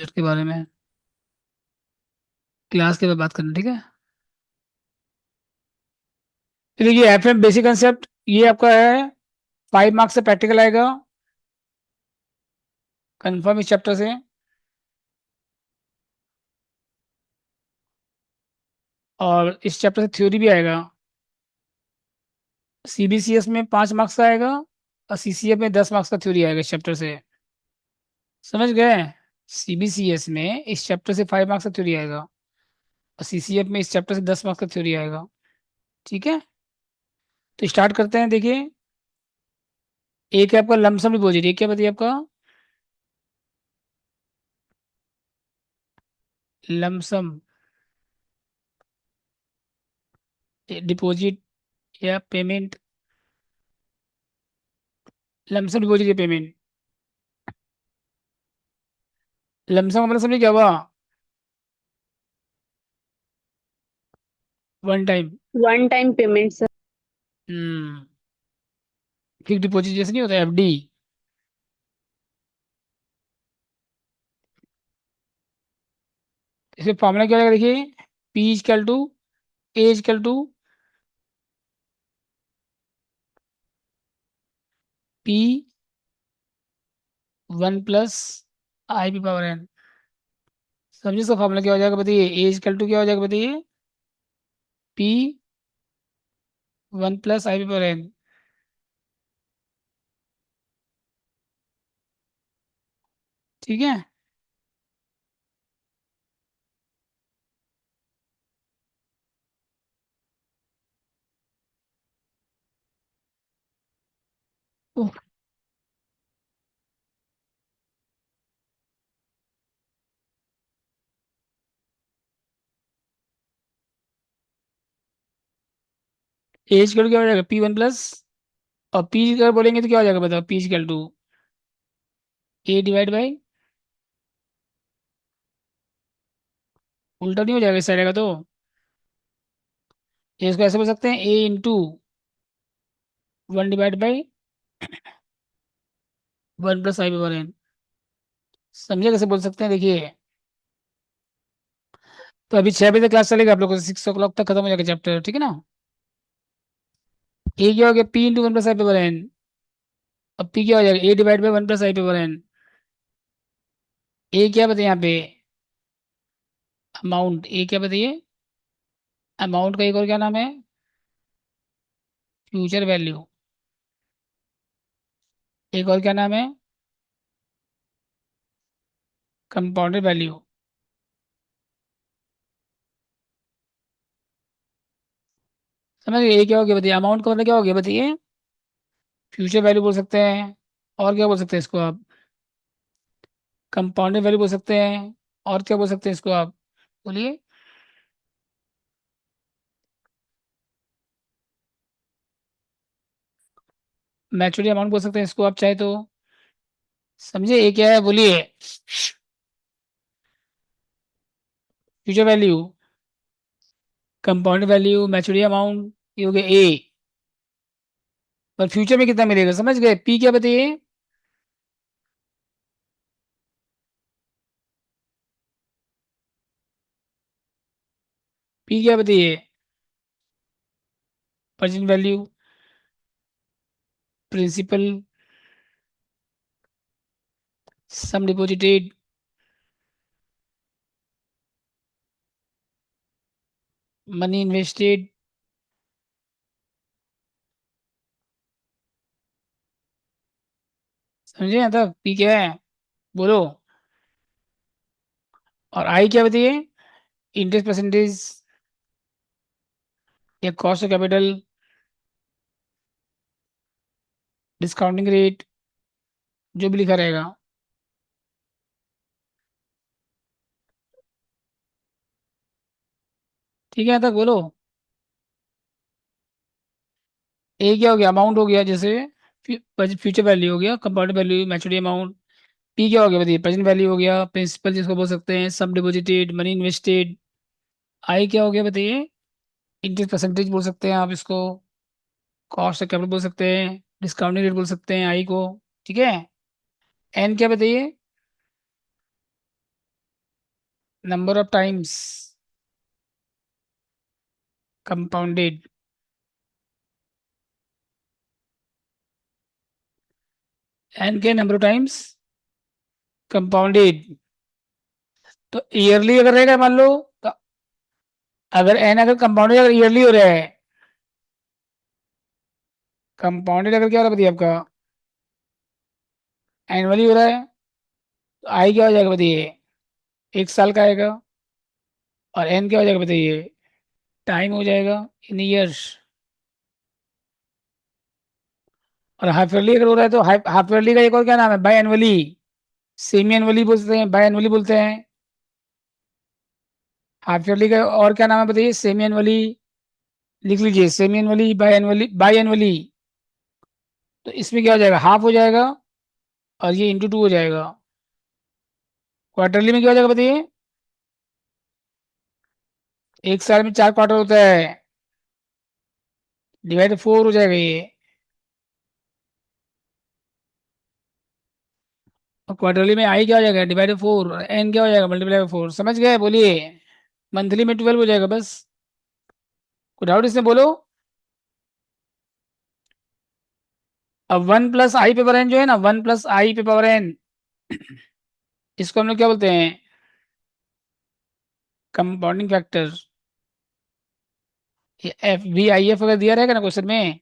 के बारे में, क्लास के बारे में बात करना, ठीक है। तो देखिए एफएम बेसिक कंसेप्ट ये आपका है, 5 मार्क्स से प्रैक्टिकल आएगा, कंफर्म इस चैप्टर से। और इस चैप्टर से थ्योरी भी आएगा। सीबीसीएस में 5 मार्क्स का आएगा और सीसीएफ में 10 मार्क्स का थ्योरी आएगा इस चैप्टर से। समझ गए? सीबीसीएस में इस चैप्टर से 5 मार्क्स का थ्योरी आएगा और सीसीएफ में इस चैप्टर से 10 मार्क्स का थ्योरी आएगा। ठीक है, तो स्टार्ट करते हैं। देखिए, एक है आपका लमसम डिपॉजिट, एक क्या बताइए आपका लमसम डिपॉजिट या पेमेंट। लमसम डिपॉजिट या पेमेंट, लमसम का मतलब समझे क्या हुआ? One time. One time payment sir. Hmm, fix deposit जैसे नहीं होता एफडी। इसमें फॉर्मूला क्या रहेगा देखिए, P is equal to A is equal to P 1 plus I P power n. समझिए इसका फॉर्मूला क्या हो जाएगा बताइए, ए इजकल टू क्या हो जाएगा बताइए, पी 1 प्लस आई पी पावर एन। ठीक है। ए इजकल टू क्या हो जाएगा, P1 प्लस, और पी अगर बोलेंगे तो क्या हो जाएगा बताओ, P is equal to A divide by, उल्टा नहीं हो जाएगा इस साइड का तो। ये इसको ऐसे बोल सकते हैं, A × 1 divide by 1 plus I power N. समझे कैसे बोल सकते हैं देखिए। तो अभी 6 बजे तक क्लास चलेगा आप लोगों को, 6 o'clock तक खत्म हो जाएगा चैप्टर, ठीक है ना। ए क्या हो गया, P × 1 प्लस आई पावर एन। अब पी क्या हो जाएगा, A divide by 1 plus I power n. A क्या बताइए यहाँ पे, अमाउंट। ए क्या बताइए, अमाउंट का एक और क्या नाम है, फ्यूचर वैल्यू। एक और क्या नाम है, कंपाउंडेड वैल्यू। समझ गए? ए क्या हो गया बताइए, अमाउंट का मतलब क्या हो गया बताइए, फ्यूचर वैल्यू बोल सकते हैं। और क्या बोल सकते हैं इसको आप, कंपाउंडेड वैल्यू बोल सकते हैं। और क्या बोल सकते हैं इसको आप, बोलिए। मैच्योरिटी अमाउंट बोल सकते हैं इसको आप चाहे तो। समझे ये क्या है, बोलिए। Future value, compound value, maturity amount, ये हो गया ए। पर फ्यूचर में कितना मिलेगा, समझ गए? पी क्या बताइए, पी क्या बताइए, प्रेजेंट वैल्यू, प्रिंसिपल, सम डिपॉजिटेड, मनी इन्वेस्टेड। समझे यहाँ तक, पी क्या है बोलो। और आई क्या बताइए, इंटरेस्ट परसेंटेज या cost of capital, discounting rate, जो भी लिखा रहेगा। ठीक है, यहाँ तक बोलो। ए क्या हो गया, अमाउंट हो गया जैसे, फ्यूचर वैल्यू हो गया, compound value, maturity amount. P क्या हो गया बताइए, प्रेजेंट वैल्यू हो गया, प्रिंसिपल जिसको बोल सकते हैं, सम डिपॉजिटेड, मनी इन्वेस्टेड। आई क्या हो गया बताइए, इंटरेस्ट परसेंटेज बोल सकते हैं आप इसको, कॉस्ट ऑफ कैपिटल बोल सकते हैं, डिस्काउंटिंग रेट बोल सकते हैं आई को। ठीक है। एन क्या बताइए, number of times compounded, N के नंबर ऑफ टाइम्स कंपाउंडेड। तो ईयरली अगर रहेगा मान लो, तो अगर एन अगर कंपाउंडेड अगर ईयरली हो रहा है, कंपाउंडेड अगर क्या हो रहा है बताइए आपका, एनुअली हो रहा है, तो आई क्या हो जाएगा बताइए, एक साल का आएगा। और एन क्या हो जाएगा बताइए, टाइम हो जाएगा इन ईयर्स। और हाफ ईयरली अगर हो रहा है तो हाफ ईयरली का एक और क्या नाम है, बाई एनुअली, सेमी एनुअली बोलते हैं, बाई एनुअली बोलते हैं। हाफ ईयरली का और क्या नाम है बताइए, सेमी एनुअली, लिख लीजिए semi annually, by annually, by annually. तो इसमें क्या हो जाएगा, हाफ हो जाएगा, और ये इंटू टू हो जाएगा। क्वार्टरली में क्या हो जाएगा बताइए, एक साल में 4 क्वार्टर होता है, डिवाइड 4 हो जाएगा ये। और क्वार्टरली में आई क्या हो जाएगा, डिवाइड 4, और एन क्या हो जाएगा, मल्टीप्लाई बाई 4। समझ गए, बोलिए। मंथली में 12 हो जाएगा बस। कोई डाउट इसमें, बोलो। अब 1 + i पे पावर एन जो है ना, 1 + i पे पावर एन, इसको हम लोग क्या बोलते हैं, कंपाउंडिंग फैक्टर। ये एफ वी आई एफ अगर दिया रहेगा ना क्वेश्चन में,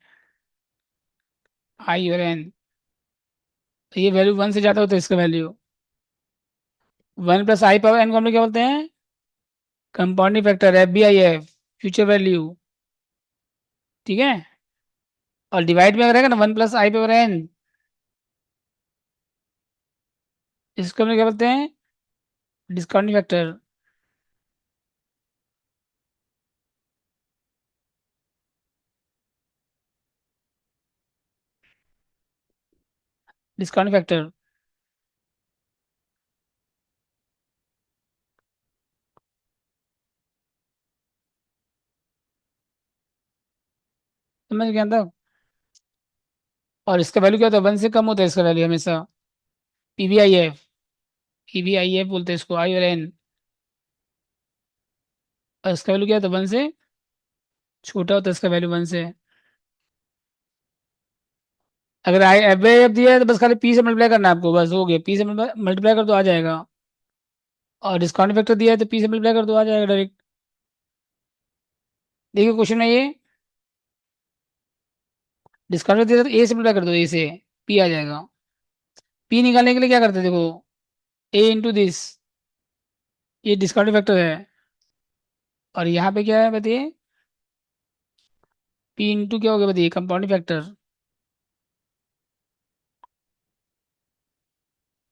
आई और एन, तो ये वैल्यू 1 से ज़्यादा होता है इसका वैल्यू। 1 + i पावर एन को हम लोग क्या बोलते हैं, compounding factor, F B I F, future value. ठीक है। और डिवाइड में अगर रहेगा ना 1 + i पावर एन, इसको हम लोग क्या बोलते हैं, डिस्काउंटिंग फैक्टर। Discounting factor. समझ गया था। और इसका वैल्यू क्या होता है, 1 से कम होता है इसका वैल्यू हमेशा। P V I F, P V I F बोलते हैं इसको, आई और एन। और इसका वैल्यू क्या होता है, 1 से छोटा होता है इसका वैल्यू, 1 से। अगर आई एफ एफ दिया है तो बस खाली पी से मल्टीप्लाई करना है आपको, बस हो गया, पी से मल्टीप्लाई कर दो आ जाएगा। और डिस्काउंट फैक्टर दिया है तो पी से मल्टीप्लाई कर दो आ जाएगा डायरेक्ट। देखिए क्वेश्चन में ये डिस्काउंट दिया है तो ए से मल्टीप्लाई कर दो, ए से पी आ जाएगा। पी निकालने के लिए क्या करते हैं देखो, ए इंटू दिस, ये डिस्काउंट फैक्टर है। और यहाँ पे क्या है बताइए, पी इंटू क्या हो गया बताइए, कंपाउंड फैक्टर।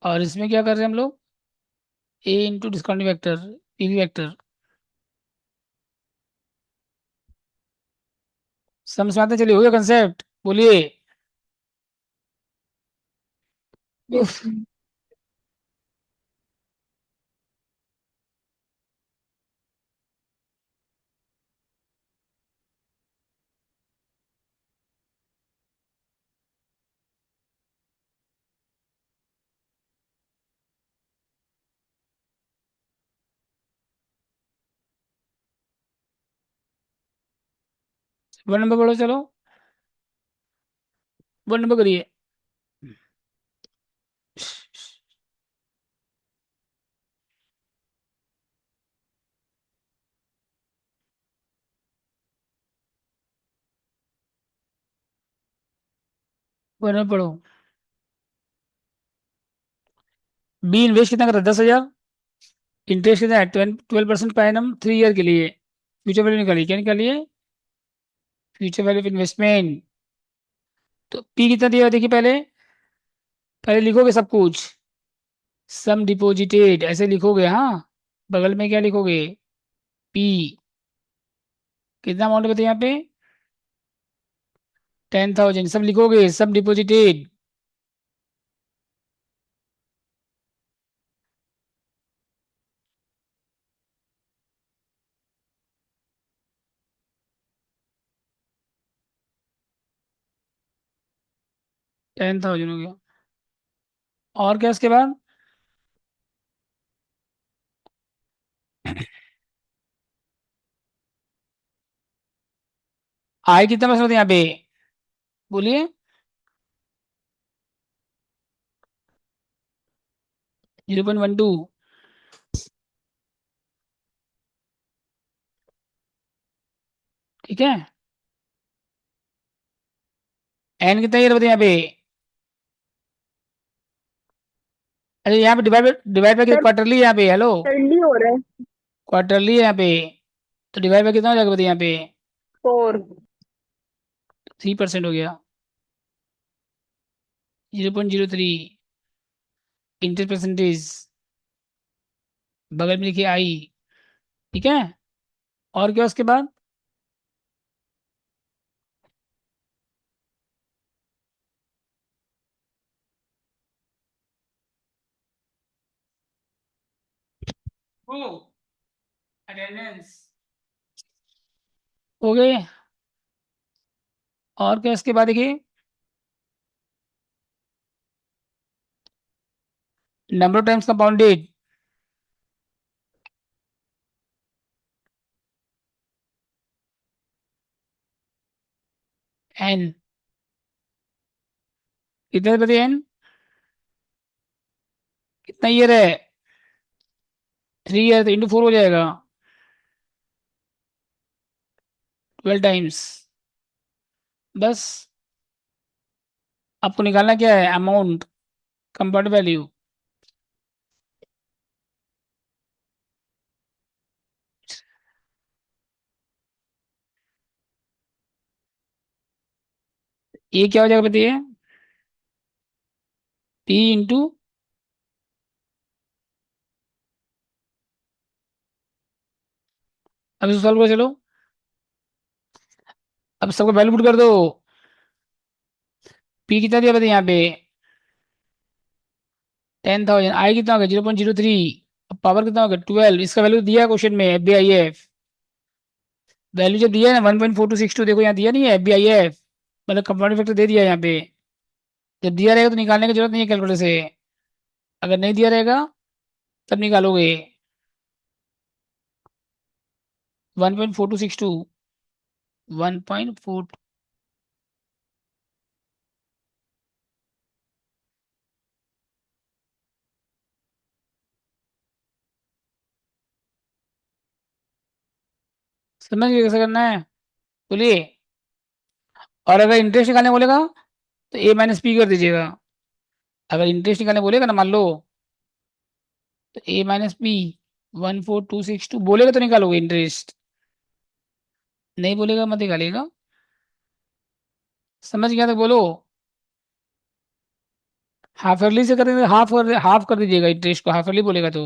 और इसमें क्या कर रहे हैं हम लोग, A into discount factor, P V factor. समझ में आते चलिए, हो गया कंसेप्ट, बोलिए। उफ, वन नंबर बोलो चलो, वन नंबर करिए। वन नंबर पढ़ो। बी इन्वेस्ट कितना कर रहा है, 10,000। इंटरेस्ट कितना है, 12% पर एनम 3 ईयर के लिए। फ्यूचर वैल्यू निकालिए, क्या निकालिए, फ्यूचर वैल्यू ऑफ इन्वेस्टमेंट। तो पी कितना दिया है देखिए, पहले पहले लिखोगे सब कुछ, सम डिपोजिटेड ऐसे लिखोगे, हाँ। बगल में क्या लिखोगे, पी, कितना अमाउंट बताइए यहाँ पे, 10,000 सब लिखोगे, सम डिपोजिटेड। 10,000 हो गया। और क्या इसके बाद, आई कितना परसेंट होता है यहाँ पे, बोलिए। 0.12। ठीक है। एन कितना ईयर बताइए यहाँ पे। अरे यहाँ पे डिवाइड बाय सर क्वार्टरली है यहाँ पे, हेलो। जल्दी हो रहा है। क्वार्टरली है यहाँ पे, तो डिवाइड बाय कितना हो जाएगा बताइए यहाँ पे। 4। 3% हो गया। 0.03। इंटरेस्ट परसेंटेज बगल में लिखिए आई। ठीक है। और क्या उसके बाद। ओ, अटेंडेंस हो गए। और क्या इसके बाद देखिए, number of times compounded. N कितना बताइए एन, कितना ईयर है। 3 ईयर, तो इंटू 4 हो जाएगा। 12 टाइम्स। बस। आपको निकालना क्या है, अमाउंट, कंपाउंड वैल्यू। ये क्या हो जाएगा बताइए, पी इंटू। अब इसको सॉल्व करो चलो। अब सबको वैल्यू पुट कर दो। पी कितना दिया बताइए यहाँ पे, 10,000। आई कितना होगा, 0.03। अब पावर कितना होगा, 12। इसका वैल्यू दिया है क्वेश्चन में, F B I F. Value जब दिया है ना 1.4262, देखो यहाँ दिया नहीं है, एफ बी आई एफ, मतलब कंपाउंड फैक्टर दे दिया है यहाँ पे। जब दिया रहेगा तो निकालने की जरूरत नहीं है कैलकुलेटर से। अगर नहीं दिया रहेगा तब निकालोगे। 1.4262। 1.4। समझ गए कैसे करना है, बोलिए। और अगर इंटरेस्ट निकालने बोलेगा तो ए माइनस पी कर दीजिएगा। अगर इंटरेस्ट निकालने बोलेगा ना, मान लो, तो ए माइनस पी। 14262 बोलेगा तो निकालोगे इंटरेस्ट, नहीं बोलेगा मत निकालिएगा। समझ गया तो बोलो। हाफ ईयरली से करेंगे, हाफ कर दीजिएगा इंटरेस्ट को, हाफ ईयरली बोलेगा तो।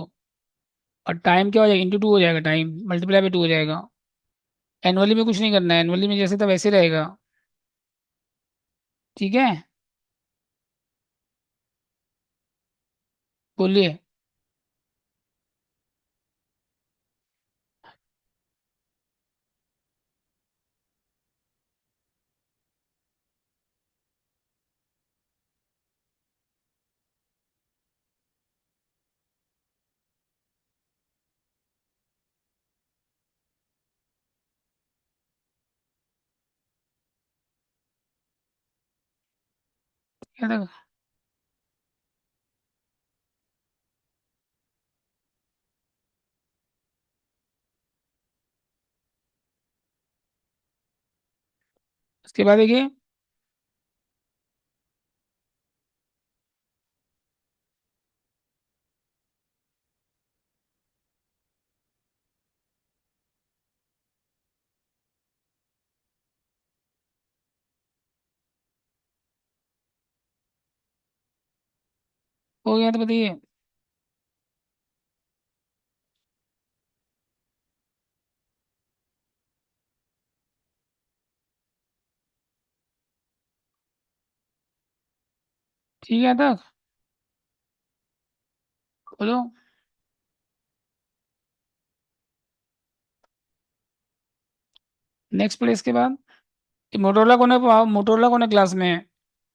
और टाइम क्या हो जाएगा, इंटू 2 हो जाएगा, टाइम मल्टीप्लाई बाय 2 हो जाएगा। एनुअली में कुछ नहीं करना है, एनुअली में जैसे था वैसे रहेगा। ठीक है, बोलिए। क्या था? उसके बाद देखिए, हो गया तो बताइए। ठीक है तक, बोलो। नेक्स्ट प्लेस के बाद, मोटोरोला कौन है क्लास में,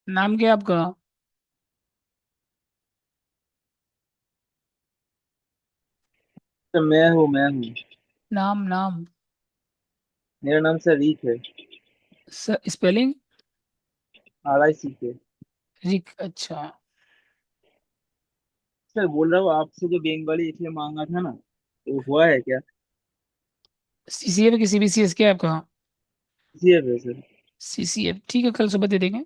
नाम क्या है आपका। तो मैं हूँ। नाम नाम। मेरा नाम सरीक है। Spelling RICK। रिक, अच्छा। सर बोल रहा हूँ आपसे जो बंगाली इसलिए मांगा था ना, तो हुआ है क्या? सीसीएफ की सीबीसीएस क्या है आपका? जी है सर। सीसीएफ ठीक है, कल सुबह दे देंगे।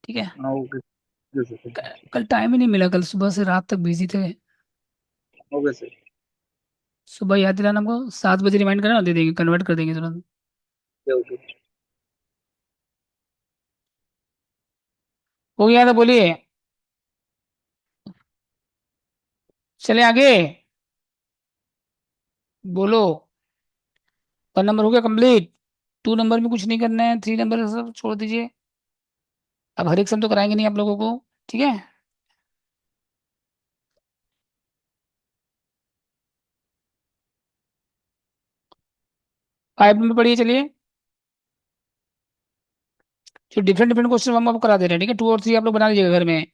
ठीक है। हाँ ओके। Okay sir. कल टाइम ही नहीं मिला, कल सुबह से रात तक बिजी थे। Okay sir. सुबह याद दिलाना हमको, 7 बजे रिमाइंड करना, दे देंगे, कन्वर्ट कर देंगे तुरंत। ओके। हो गया तो बोलिए, चले आगे, बोलो। 1 नंबर हो गया कंप्लीट। 2 नंबर में कुछ नहीं करना है, 3 नंबर सब छोड़ दीजिए। अब हर एक सम तो कराएंगे नहीं आप लोगों को, ठीक है। 5 नंबर पढ़िए, चलिए। जो डिफरेंट डिफरेंट क्वेश्चन हम आपको करा दे रहे हैं, ठीक है। 2 और 3 आप लोग बना लीजिएगा घर में।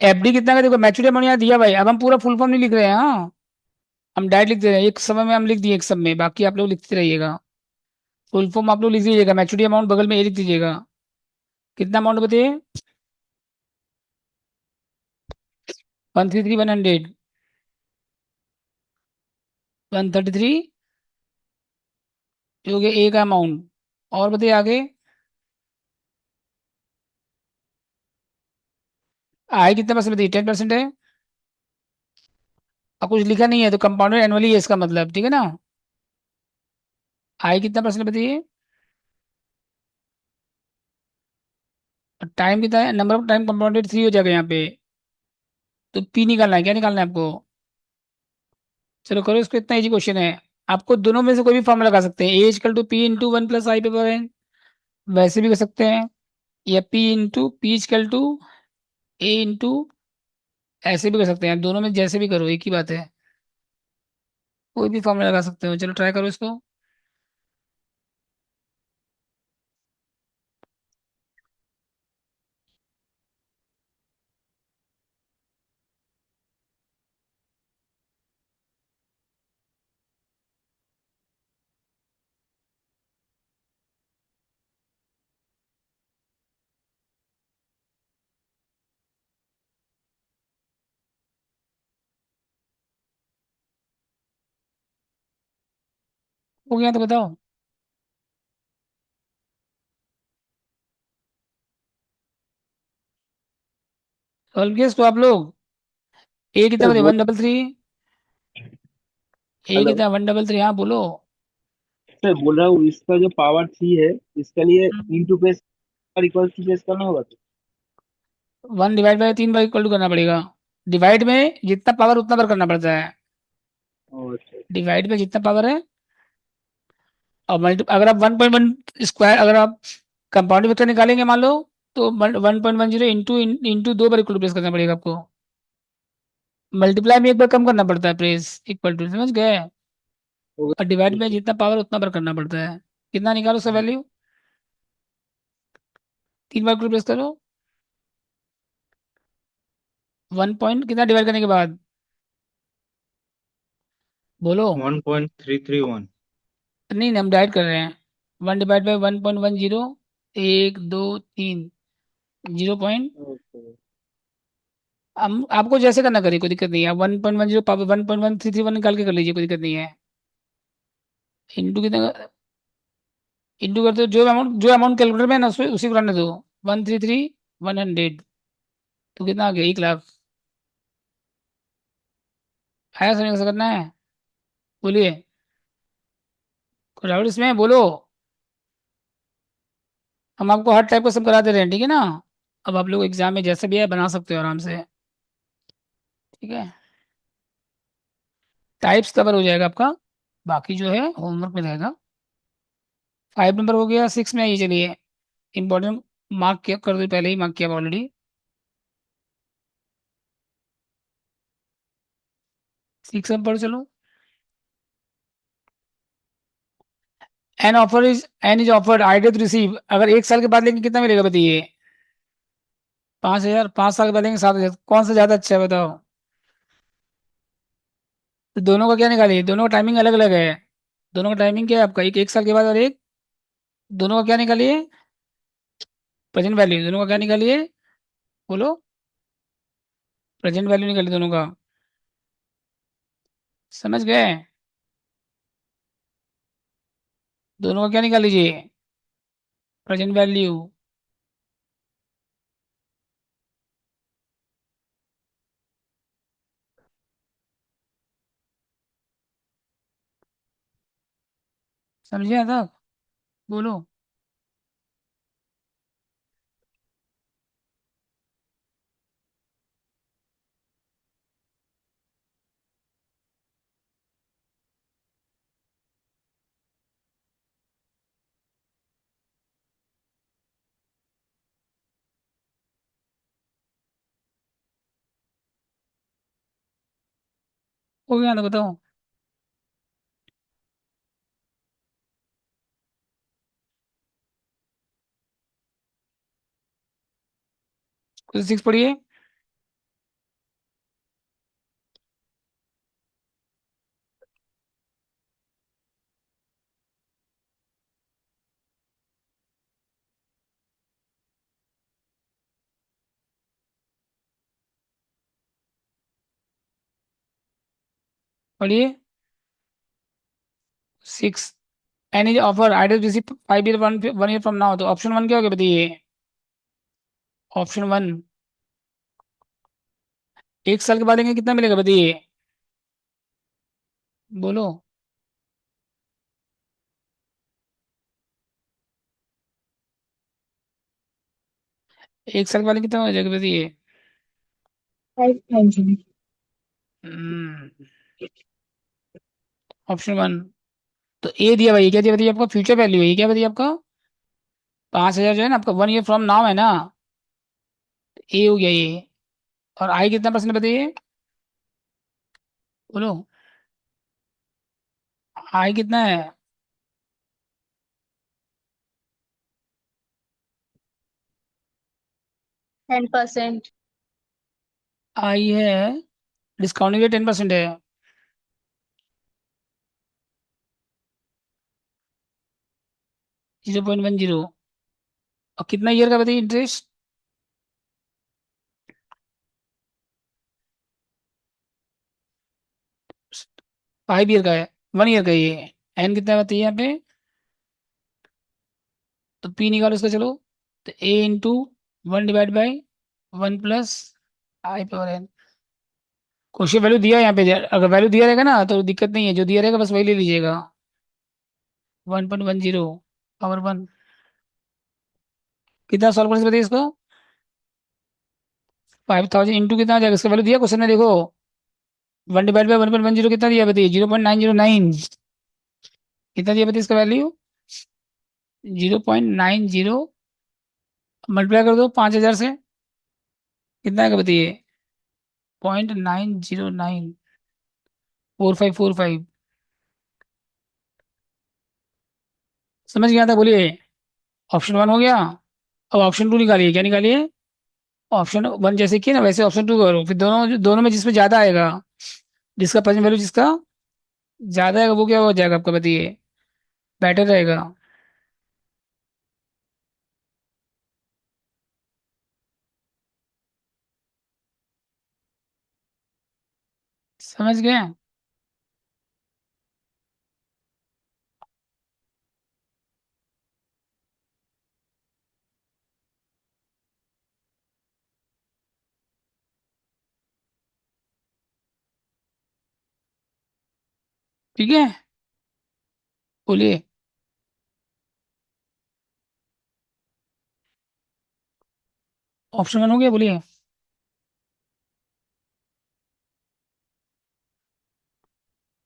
एफडी कितना का, देखो मैच्योरिटी अमाउंट यहाँ दिया भाई, अब हम पूरा फुल फॉर्म नहीं लिख रहे हैं, हाँ। हम डायरेक्ट लिख दे रहे हैं, एक समय में हम लिख दिए, एक सब में, बाकी आप लोग लिखते रहिएगा। फुल फॉर्म आप लोग लिख दीजिएगा, मैच्योरिटी अमाउंट बगल में ये लिख दीजिएगा। कितना अमाउंट बताइए? 133 100, 133 जो कि ए का अमाउंट। और बताइए आगे। आई कितना परसेंट बताइए? 10% है। और कुछ लिखा नहीं है तो कंपाउंडेड एनुअली है इसका मतलब, ठीक है ना। आई कितना परसेंट बताइए? टाइम कितना है? नंबर ऑफ टाइम कंपाउंडेड 3 हो जाएगा यहाँ पे। तो पी निकालना है, क्या निकालना है आपको? चलो करो इसको, इतना इजी क्वेश्चन है। आपको दोनों में से कोई भी फॉर्मूला लगा सकते हैं, A = P × 1 + I paper n, वैसे भी कर सकते हैं। या P × P = A, ऐसे भी कर सकते हैं। दोनों में जैसे भी करो एक ही बात है, कोई भी फॉर्मूला लगा सकते हो। चलो ट्राई करो इसको। हो गया तो बताओ। सॉल्व किया इसको आप लोग। ए कितना सर बताइए? बोल 133। ए हेलो। कितना? 133, हाँ बोलो। सर बोल रहा हूँ इसका जो पावर 3 है, इसके लिए इंटू पेस और इक्वल टू पेस करना होगा तो। 1/3 बार इक्वल टू करना पड़ेगा। डिवाइड में जितना पावर उतना बार करना पड़ता है। अच्छा। डिवाइड में जितना पावर है, और मल्टी, अगर आप 1.1 स्क्वायर, अगर आप कंपाउंड फैक्टर निकालेंगे मान लो, तो 1.10 इंटू 2 बार इक्वल टू प्रेस करना पड़ेगा आपको। मल्टीप्लाई में एक बार कम करना पड़ता है प्रेस, इक्वल टू, समझ गए। और डिवाइड में जितना पावर उतना बार करना पड़ता है। कितना निकालो उसका वैल्यू? 3 बार इक्वल प्रेस करो। 1 पॉइंट कितना डिवाइड करने के बाद, बोलो। 1.331। नहीं नहीं, हम डाइट कर रहे हैं। 1/1.10, 1 2 3, 0 पॉइंट। ओके। हम आपको जैसे करना करिए, कोई दिक्कत नहीं है। 1.10 पावर 1.1331 निकाल के कर लीजिए, कोई दिक्कत नहीं है। इंटू कितना? इंटू करते हो जो अमाउंट कैलकुलेटर में है ना, उसी को रहने दो। 133 100, तो कितना आ गया? 1 लाख। आया समझ कैसे करना है? बोलिए, कुछ डाउट इसमें, बोलो। हम आपको हर टाइप का सब करा दे रहे हैं, ठीक है ना। अब आप लोग एग्जाम में जैसे भी है बना सकते हो आराम से, ठीक है। टाइप्स कवर हो जाएगा आपका, बाकी जो है होमवर्क में रहेगा। 5 नंबर हो गया। 6 में आइए, चलिए। इंपॉर्टेंट मार्क किया कर दो, पहले ही मार्क किया ऑलरेडी। 6 में पढ़ो, चलो। N is offered idea to receive, अगर 1 साल के बाद लेंगे कितना मिलेगा बताइए? 5,000। 5 साल के बाद लेंगे 7,000, कौन सा ज्यादा अच्छा है बताओ? तो दोनों का क्या निकालिए, दोनों का टाइमिंग अलग अलग है। दोनों का टाइमिंग क्या है आपका, एक 1 साल के बाद और एक, दोनों का क्या निकालिए, प्रेजेंट वैल्यू, दोनों का क्या निकालिए, बोलो, प्रेजेंट वैल्यू निकालिए दोनों का। समझ गए? दोनों का क्या निकाल लीजिए, प्रेजेंट वैल्यू। समझे आता? बोलो। हो गया तो बताओ। कुछ 6 पढ़िए। पढ़िए। 6, any offer idle receive 5 year 1 year from now, तो ऑप्शन वन क्या हो गया बताइए, ऑप्शन वन। 1 साल के बाद लेंगे कितना मिलेगा बताइए, बोलो। 1 साल के बाद लेंगे कितना हो जाएगा बताइए। 5,000। Option one. तो ए दिया भाई, क्या दिया बताइए, आपका फ्यूचर वैल्यू है, ये क्या बताइए आपका, 5,000 जो है ना आपका 1 ईयर फ्रॉम नाउ है ना, ए हो गया ये। और आई कितना परसेंट बताइए, बोलो, आई कितना है, 10%। आई है, डिस्काउंटिंग रेट 10% है, 0.10। और कितना ईयर का बताइए इंटरेस्ट, 5 ईयर का है, 1 ईयर का ये। एन कितना बताइए यहाँ पे, तो पी निकालो इसका चलो। तो ए इंटू 1/1 प्लस आई पावर एन। क्वेश्चन वैल्यू दिया है यहाँ पे, अगर वैल्यू दिया रहेगा ना तो दिक्कत नहीं है, जो दिया रहेगा बस वही ले लीजिएगा। 1.10 पावर 1। कितना सॉल्व कर सकते बताइए इसको, 5,000 इंटू कितना आ जाएगा, इसका वैल्यू दिया क्वेश्चन में देखो, 1/1.10 कितना दिया बताइए, 0.909। कितना दिया बताइए इसका वैल्यू, 0.90। मल्टीप्लाई कर दो 5,000 से, कितना आएगा बताइए, 0.9094545। समझ गया था, बोलिए। ऑप्शन वन हो गया। अब ऑप्शन टू निकालिए, क्या निकालिए, ऑप्शन वन जैसे किया ना वैसे ऑप्शन टू करो, फिर दोनों दोनों में जिसमें ज्यादा आएगा, जिसका प्रेजेंट वैल्यू जिसका ज्यादा आएगा वो क्या हो जाएगा आपका बताइए, बेटर रहेगा। समझ गए? ठीक है, बोलिए। ऑप्शन वन हो गया, बोलिए।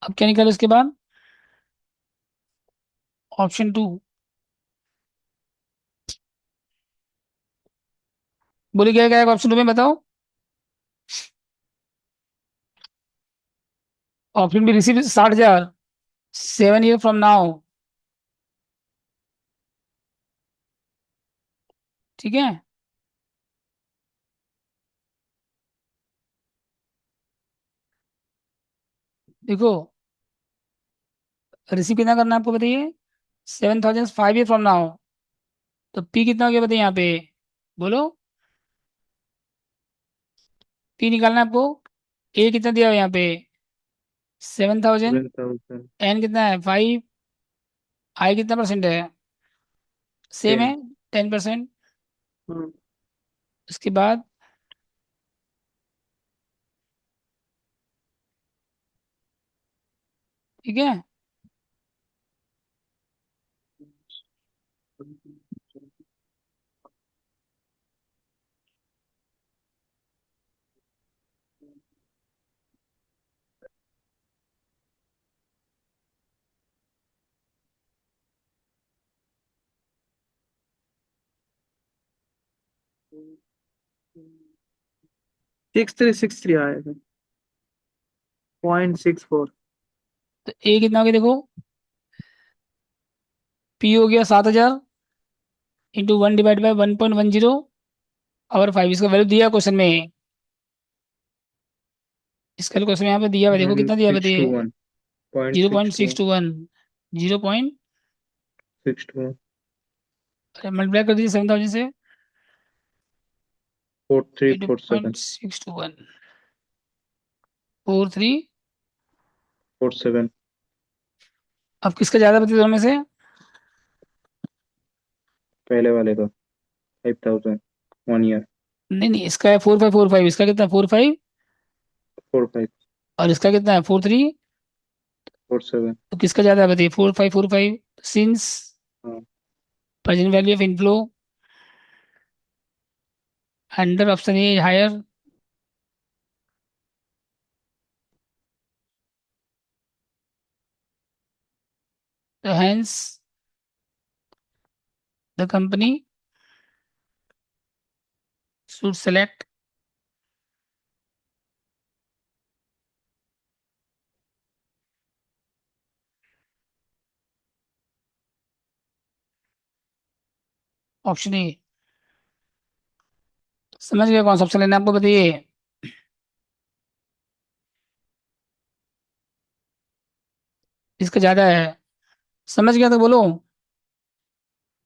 अब क्या निकाले उसके बाद, ऑप्शन टू। बोलिए क्या क्या ऑप्शन टू में बताओ। Option B receive 60,000 7 year from now. ठीक है, देखो रिसीव कितना करना है आपको बताइए, 7,000 5 ईयर फ्रॉम नाउ। तो पी कितना हो गया बताइए यहाँ पे, बोलो। पी निकालना है आपको। ए कितना दिया हुआ है यहाँ पे, 7,000। 7,000। एन कितना है 5। आई कितना परसेंट है, सेम है, 10। 10%। हम्म। उसके बाद ठीक है। 6363 आएगा। 0.64। तो ए कितना हो गया देखो, पी हो गया 7,000 इंटू 1/1.10 और 5, इसका वैल्यू दिया क्वेश्चन में। इसका क्वेश्चन में यहाँ पे दिया हुआ है, देखो वैल्यू कितना दिया हुआ है, सिक्स टू बताइए। One point zero point six six two two one 0 six two multiply कर दीजिए 7,000 से। Four three zero four seven point six two one 4 3। 47। अब किसका ज़्यादा बताइए दोनों में से। पहले वाले का 5,000 1 ईयर। नहीं नहीं, इसका है 4 5 4 5, इसका कितना है 4 5, 4 5 और इसका कितना है 4 3। 4 7। तो किसका ज़्यादा है बताइए, 4 5 4 5। सिंस हाँ। Present value of inflow under option A higher, तो hence the company should select option A. समझ गए कौन सा ऑप्शन लेना है आपको बताइए। इसका ज़्यादा है, समझ गया तो बोलो।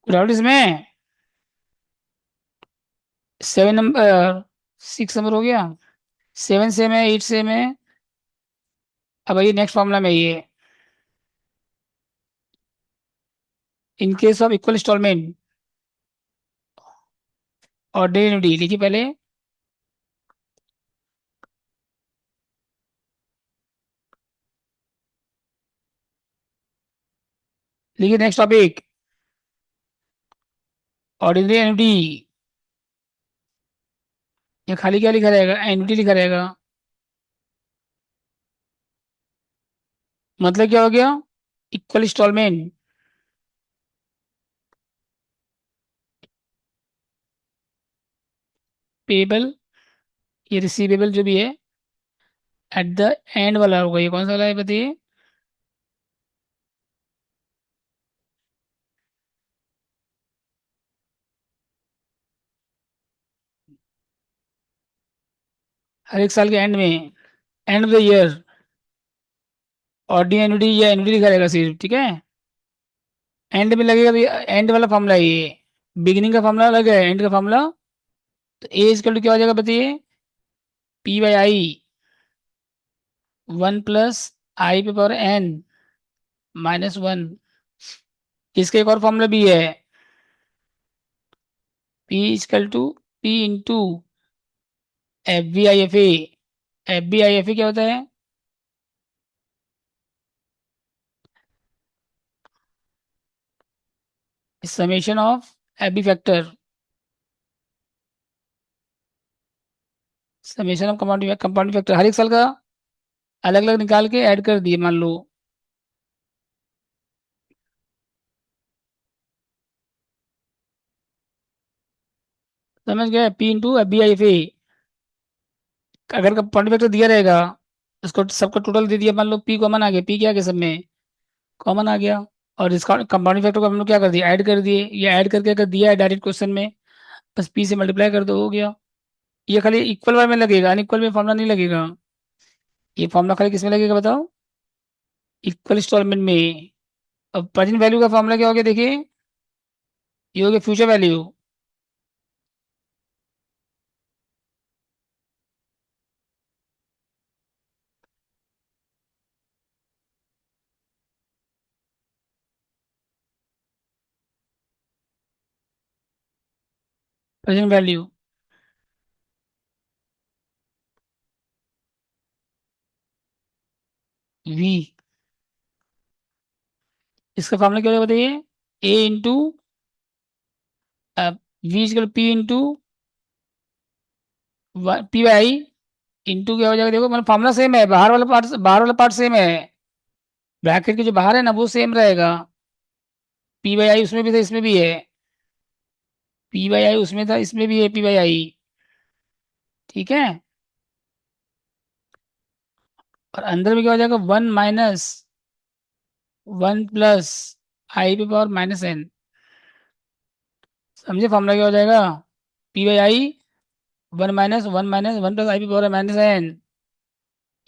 डाउट इसमें। 7 नंबर 6 नंबर हो गया, 7 सेम है, 8 सेम है। अब ये नेक्स्ट फॉर्मूला में ये, in case of equal instalment ordinary annuity लिखिए पहले। लिखिए नेक्स्ट टॉपिक, ऑर्डिनरी एनुटी। ये खाली क्या लिखा रहेगा, एनुटी लिखा रहेगा। मतलब क्या हो गया, इक्वल इंस्टॉलमेंट पेबल, ये रिसीवेबल जो भी है एट द एंड वाला होगा। ये कौन सा वाला है बताइए। हर एक साल के एंड में, and of the year, ordinary annuity या एनुटी लिखा रहेगा सिर्फ, ठीक है। एंड में लगेगा तो एंड वाला फॉर्मूला है ये, बिगिनिंग का फॉर्मूला अलग है, एंड का फॉर्मूला। तो ए इजकल टू क्या हो जाएगा बताइए, P by I 1 plus I पे पावर एन -1। इसका एक और फॉर्मूला भी है, P is equal to P into F B I F A. F B I F A क्या होता है, summation of F B factor, summation of compounding factor हर एक साल का अलग अलग निकाल के ऐड कर दिए मान लो। समझ गए, P into F B I F A. अगर कंपाउंडिंग फैक्टर दिया रहेगा, उसको सबका टोटल दे दिया, मान लो पी कॉमन आ गया, पी क्या आ गया सब में, कॉमन आ गया। और इसका कंपाउंडिंग फैक्टर को हम लोग क्या कर दिया, ऐड कर दिए। ये ऐड करके अगर दिया है डायरेक्ट क्वेश्चन में, बस पी से मल्टीप्लाई कर दो, हो गया। ये खाली इक्वल वाले में लगेगा, अनइक्वल में फॉर्मूला नहीं लगेगा। ये फॉर्मूला खाली किस में लगेगा बताओ, इक्वल इंस्टॉलमेंट में। अब प्रेजेंट वैल्यू का फॉर्मूला क्या हो गया देखिए, ये हो गया future value. Present value V, इसका फॉर्मूला क्या होगा बताइए, A into V equal P into P by I into क्या हो जाएगा देखो, मतलब फॉर्मूला सेम है, बाहर वाला पार्ट सेम है, ब्रैकेट के जो बाहर है ना वो सेम रहेगा। पी बाई आई उसमें भी था इसमें भी है, पी बाई आई उसमें था इसमें भी है पी बाई आई। ठीक है, और अंदर में क्या हो जाएगा, 1 - 1 प्लस आई पे पावर -n। समझे फॉर्मूला क्या हो जाएगा, P by I 1 - 1 - 1 plus I पे पावर -n,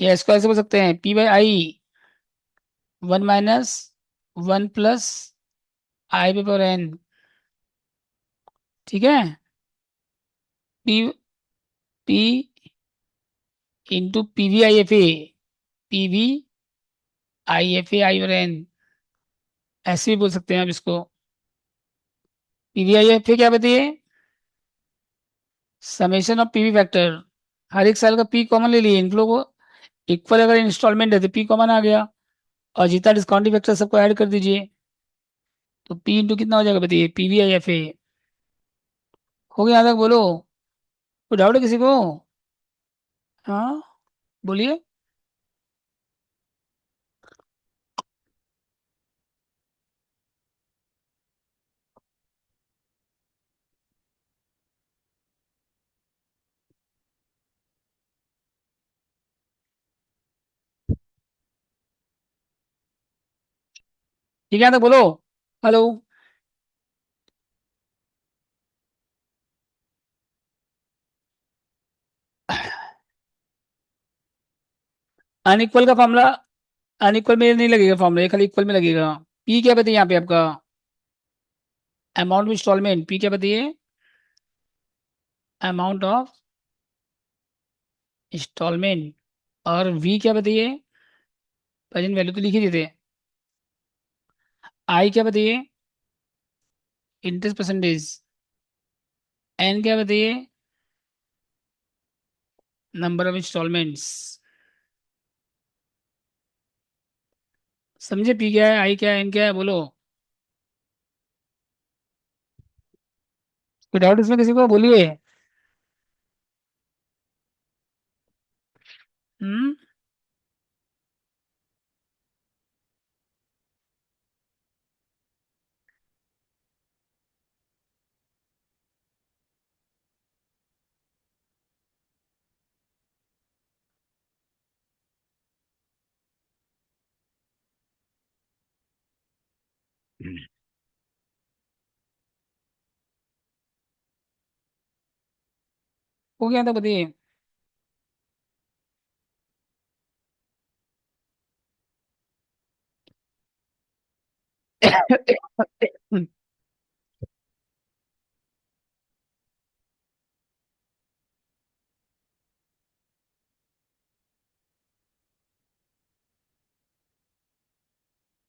या इसको ऐसे बोल सकते हैं, P by I 1 - 1 plus I पे पावर n। ठीक है, P P into P V I F A, P V I F A I और एन, ऐसे भी बोल सकते हैं आप इसको। P V I F A क्या बताइए, समेशन ऑफ पीवी फैक्टर, हर एक साल का पी कॉमन ले लिए, इन लोगों को इक्वल अगर इंस्टॉलमेंट है तो पी कॉमन आ गया, और जितना डिस्काउंटिंग फैक्टर सबको ऐड कर दीजिए, तो पी इंटू कितना हो जाएगा बताइए, पी वी आई एफ ए। हो गया यहाँ तक, बोलो कोई डाउट है किसी को? हाँ बोलिए। ठीक है यहाँ तक बोलो। हेलो, अनइक्वल का फॉर्मूला, अनइक्वल में नहीं लगेगा फॉर्मूला, ये खाली इक्वल में लगेगा। पी क्या बताइए यहाँ पे आपका, अमाउंट ऑफ इंस्टॉलमेंट, पी क्या बताइए, अमाउंट ऑफ इंस्टॉलमेंट, और वी क्या बताइए, प्रेजेंट वैल्यू तो लिख ही देते। आई क्या बताइए, इंटरेस्ट परसेंटेज, एन क्या बताइए, नंबर ऑफ इंस्टॉलमेंट्स। समझे, पी क्या है, आई क्या है, एन क्या है, बोलो। कोई डाउट इसमें किसी को, बोलिए। हम्म, हो गया था बताइए।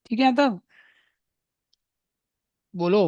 ठीक है तब, बोलो।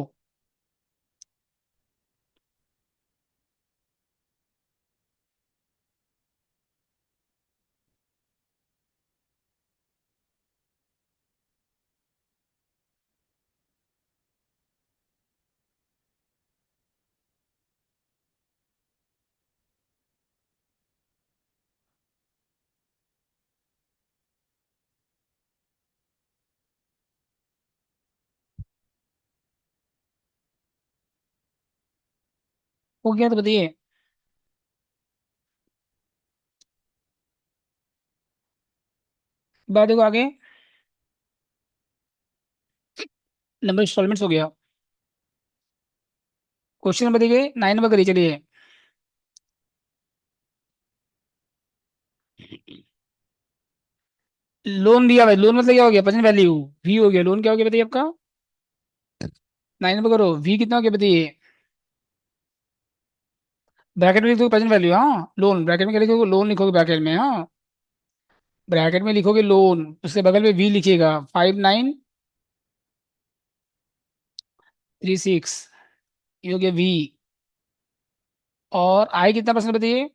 हो गया तो बताइए, बात देखो आगे, नंबर इंस्टॉलमेंट्स हो गया। क्वेश्चन नंबर देखिए 9 नंबर करिए चलिए। लोन दिया भाई, लोन मतलब क्या हो गया, प्रेजेंट वैल्यू वी हो गया, लोन क्या हो गया बताइए आपका, 9 पे करो, वी कितना हो गया बताइए, ब्रैकेट में लिखोगे प्रेजेंट वैल्यू, हाँ लोन ब्रैकेट में क्या लिखोगे, लोन लिखोगे ब्रैकेट में, हाँ ब्रैकेट में लिखोगे लोन, उसके बगल में वी लिखिएगा, 5936, ये हो गया वी। और आई कितना परसेंट बताइए,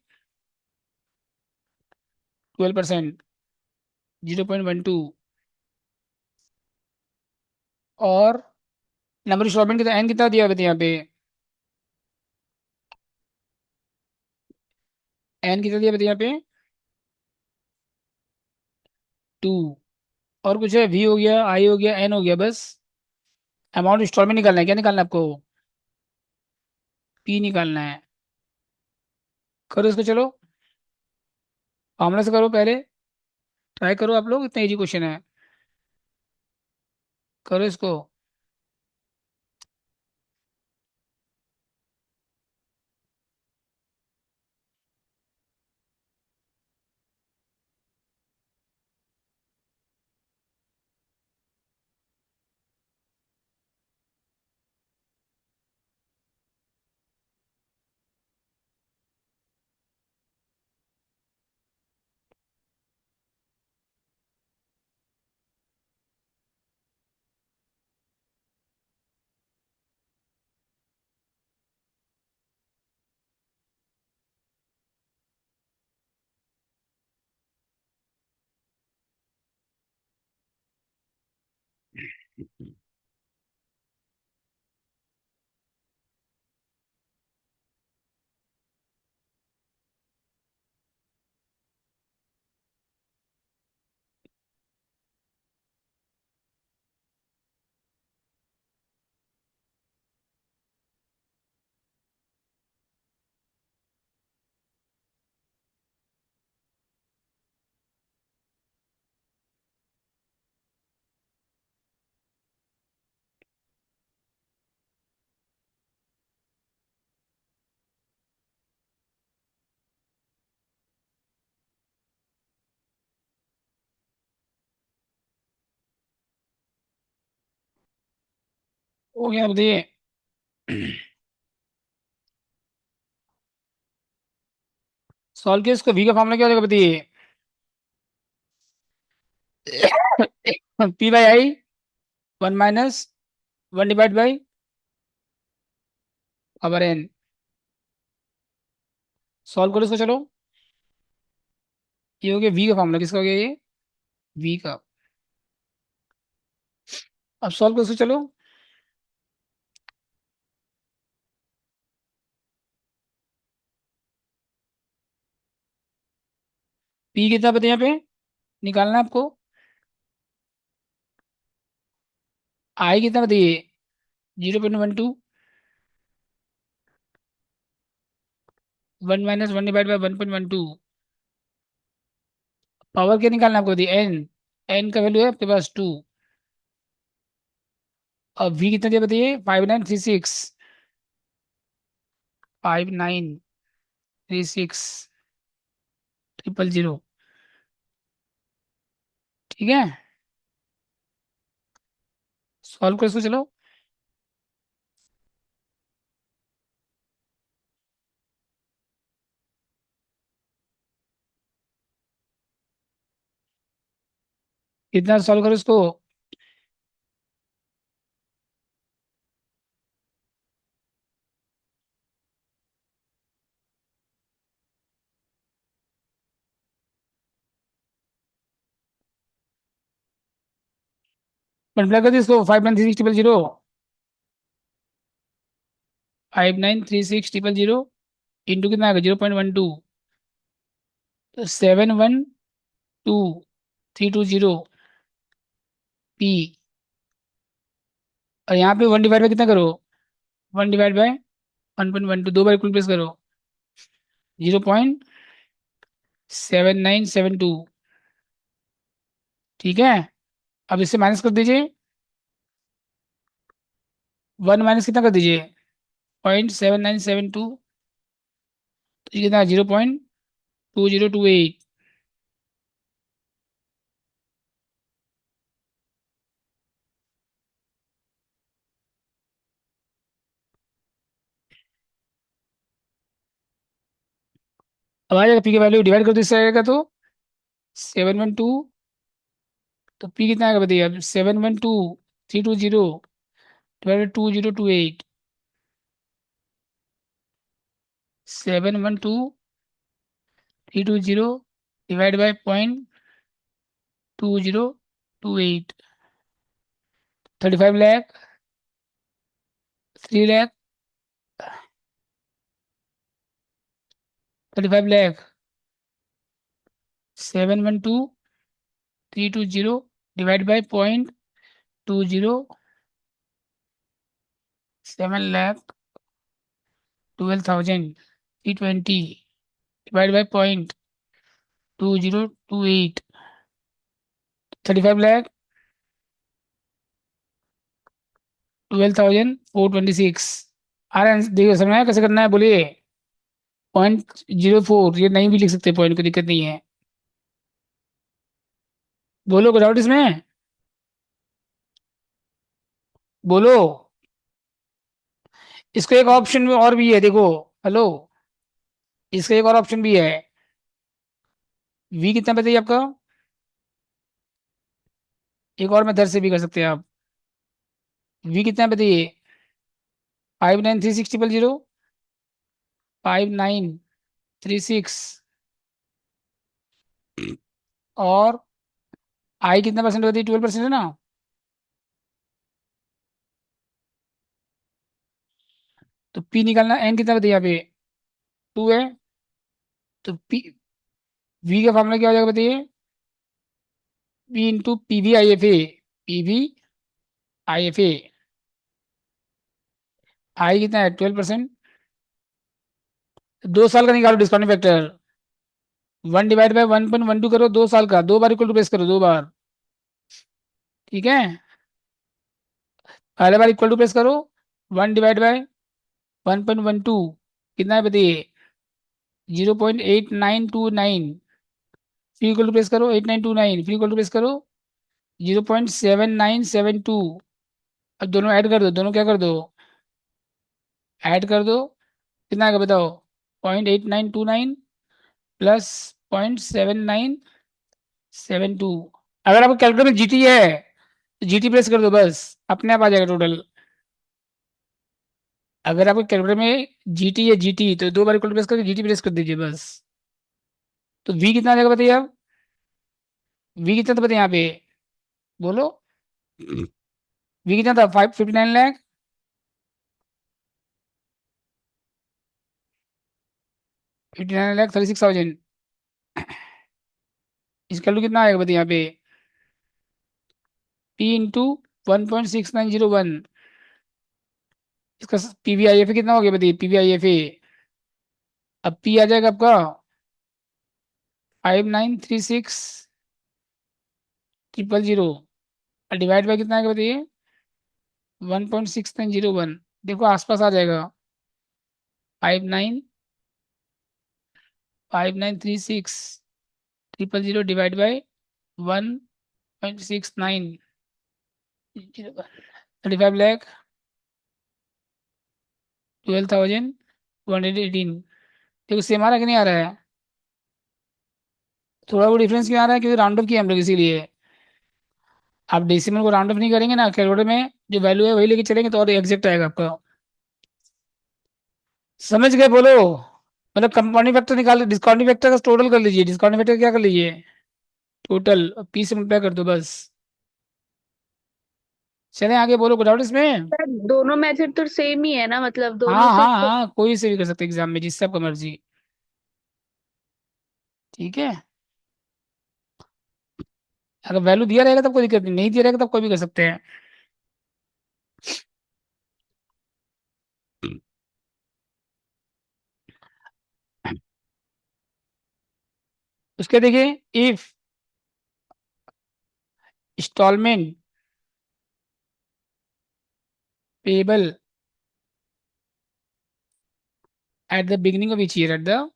12%, 0.12। और नंबर इंस्टॉलमेंट कितना, एन कितना दिया बताइए यहाँ पे, एन कितना दिया बताइए यहाँ पे, 2। और कुछ है, वी हो गया, आई हो गया, एन हो गया, बस। अमाउंट इंस्टॉलमेंट निकालना है, क्या निकालना है आपको, पी निकालना है। करो इसको चलो, फॉर्मूला से करो पहले, ट्राई करो आप लोग, इतना इजी क्वेश्चन है, करो इसको। हो गया बताइए, सॉल्व किया इसको, वी का फॉर्मूला क्या हो जाएगा बताइए, P by I, 1 - 1 divide by power N. Solve करो इसको चलो, ये हो गया वी का फॉर्मूला, किसका हो गया ये, वी का। अब सॉल्व करो इसको चलो, पी कितना बताइए यहाँ पे, निकालना है आपको, आई कितना बताइए, 0.12, 1 - 1 डिवाइड बाई 1.12, पावर क्या निकालना है आपको बताइए, एन, एन का वैल्यू है आपके पास 2। अब वी कितना दिया बताइए, 5936, 5936 000, ठीक है। सॉल्व करो इसको चलो, कितना सॉल्व करो इसको, मल्टीप्लाई कर दो इसको, 5936 000, इंटू कितना आएगा, 0.12, तो 712,320 पी। और यहाँ पे 1 डिवाइड बाई कितना करो, 1/1.12, दो बार प्लेस करो, 0.7972, ठीक है। अब इससे माइनस कर दीजिए, 1 माइनस कितना कर दीजिए, 0.7972, तो ये कितना, 0.2028, अब आ जाएगा पी की वैल्यू डिवाइड कर दो इससे आएगा तो 712, तो पी कितना आएगा बताइए अब 712,320 divided 2028, 712,320 divide by 0.2028, 35 lakh, 3 lakh, 35 lakh, 712,320 divide by 7 lakh 12,320 divide by 0.2028, 35 lakh 12,426। आ रहा है देखिए, समझ आया कैसे करना है बोलिए। 0.04 ये नहीं भी लिख सकते पॉइंट, कोई दिक्कत नहीं है। बोलो कुछ डाउट इसमें, बोलो। इसको एक ऑप्शन में और भी है देखो, हेलो, इसका एक और ऑप्शन भी है। वी कितना बताइए आपका, एक और मेथड से भी कर सकते हैं आप। वी कितना बताइए, 593,600, 5,936, और आई कितना परसेंट बताइए, 12% है ना। तो पी निकालना, एन कितना बताइए यहाँ पे 2 है, तो पी वी का फॉर्मूला क्या हो जाएगा बताइए, P into P V I F A, P V I F A. I कितना है 12%, 2 साल का निकालो डिस्काउंटिंग फैक्टर, 1/1.12 करो, 2 साल का, 2 बार इक्वल टू प्रेस करो, 2 बार, ठीक है। पहले बार इक्वल टू प्रेस करो, 1/1.12 कितना है बताइए, 0.8929, फिर इक्वल टू प्रेस करो 8929, फिर इक्वल टू प्रेस करो 0.7972। अब दोनों ऐड कर दो, दोनों क्या कर दो, ऐड कर दो, कितना आएगा बताओ, 0.8929 प्लस 0.7972। अगर आपको कैलकुलेटर में जीटी है तो जीटी प्रेस कर दो, बस अपने आप आ जाएगा टोटल। अगर आपको कैलकुलेटर में जीटी है, जीटी, तो 2 बार इक्वल टू प्रेस करके जीटी प्रेस कर दीजिए बस। तो वी कितना आ जाएगा बताइए आप, वी कितना था बताइए यहाँ पे, बोलो। वी कितना था, 559 लाख, 59,36,000। इसका वैल्यू कितना आएगा बताइए यहाँ पे, पी इंटू 1.6901। इसका पी वी आई एफ कितना हो गया बताइए, पी वी आई एफ। अब पी आ जाएगा आपका 5,936,000, डिवाइड बाय कितना आएगा बताइए, 1.6901। देखो आसपास आ जाएगा, 5,936,000 डिवाइड बाय 1.6901, 35 लाख 12,118। देखो सेम आ रहा है कि नहीं आ रहा है, थोड़ा वो डिफरेंस क्यों आ रहा है, क्योंकि राउंड ऑफ किया हम लोग इसीलिए। आप डेसिमल को राउंड ऑफ नहीं करेंगे ना कैलकुलेटर में, जो वैल्यू है वही लेके चलेंगे तो और एग्जैक्ट आएगा आपका। समझ गए बोलो। मतलब कंपाउंडिंग फैक्टर निकाल, डिस्काउंटिंग फैक्टर का टोटल कर लीजिए, डिस्काउंटिंग फैक्टर क्या कर लीजिए टोटल, पी से मल्टीप्लाई कर दो बस। चलें आगे, बोलो कुछ डाउट इसमें। सर दोनों मेथड तो सेम ही है ना, मतलब दोनों हाँ से हाँ हाँ, कोई से भी कर सकते एग्जाम में, जिससे आपका मर्जी, ठीक है। अगर वैल्यू दिया रहेगा तब कोई दिक्कत नहीं, नहीं दिया रहेगा तब कोई भी कर सकते हैं। उसके देखिए, if instalment payable at the beginning of each year, at the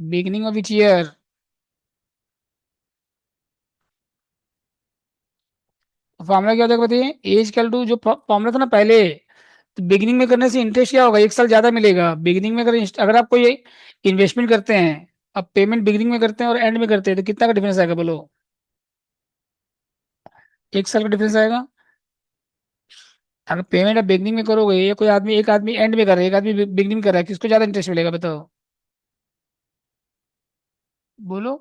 beginning of each year, formula क्या होता है बताइए, एज कैल टू, जो फॉर्मूला था ना पहले, तो बिगिनिंग में करने से इंटरेस्ट क्या होगा, 1 साल ज्यादा मिलेगा। बिगिनिंग में अगर आप कोई इन्वेस्टमेंट करते हैं, अब पेमेंट बिगिनिंग में करते हैं और एंड में करते हैं, तो कितना का डिफरेंस आएगा बोलो? 1 साल का डिफरेंस आएगा। अगर पेमेंट आप बिगनिंग में करोगे, या कोई आदमी, एक आदमी एंड में कर रहा है, एक आदमी बिगनिंग में कर रहा है, किसको ज्यादा इंटरेस्ट मिलेगा बताओ? बोलो।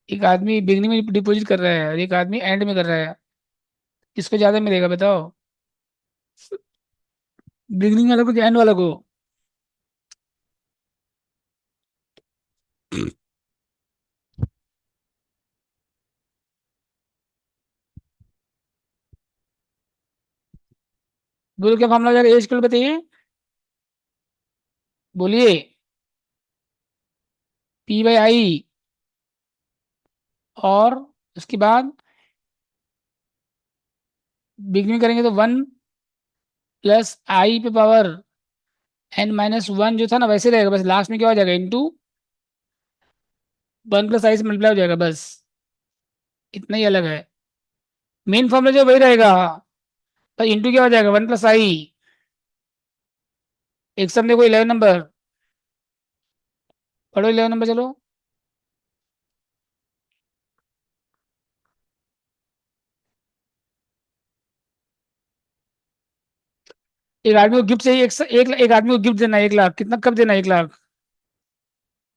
एक आदमी बिगनिंग में डिपॉजिट कर रहा है और एक आदमी एंड में कर रहा है, किसको ज्यादा मिलेगा बताओ? बिगनिंग वाला को कि एंड वाला को? बोलो क्या मामला हो जाएगा, एज कल बताइए, बोलिए। P/I, और उसके बाद बिगनिंग करेंगे तो 1 + I⁻1 जो था ना वैसे रहेगा, बस लास्ट में क्या हो जाएगा, इंटू 1 + I से मल्टीप्लाई हो जाएगा, बस इतना ही अलग है। मेन फॉर्मूला जो वही रहेगा, पर इंटू क्या हो जाएगा, 1 + I। एक सम देखो 11 नंबर, पढ़ो 11 नंबर चलो। एक आदमी को गिफ्ट चाहिए, एक आदमी को गिफ्ट देना है 1 लाख, कितना कब देना है 1 लाख?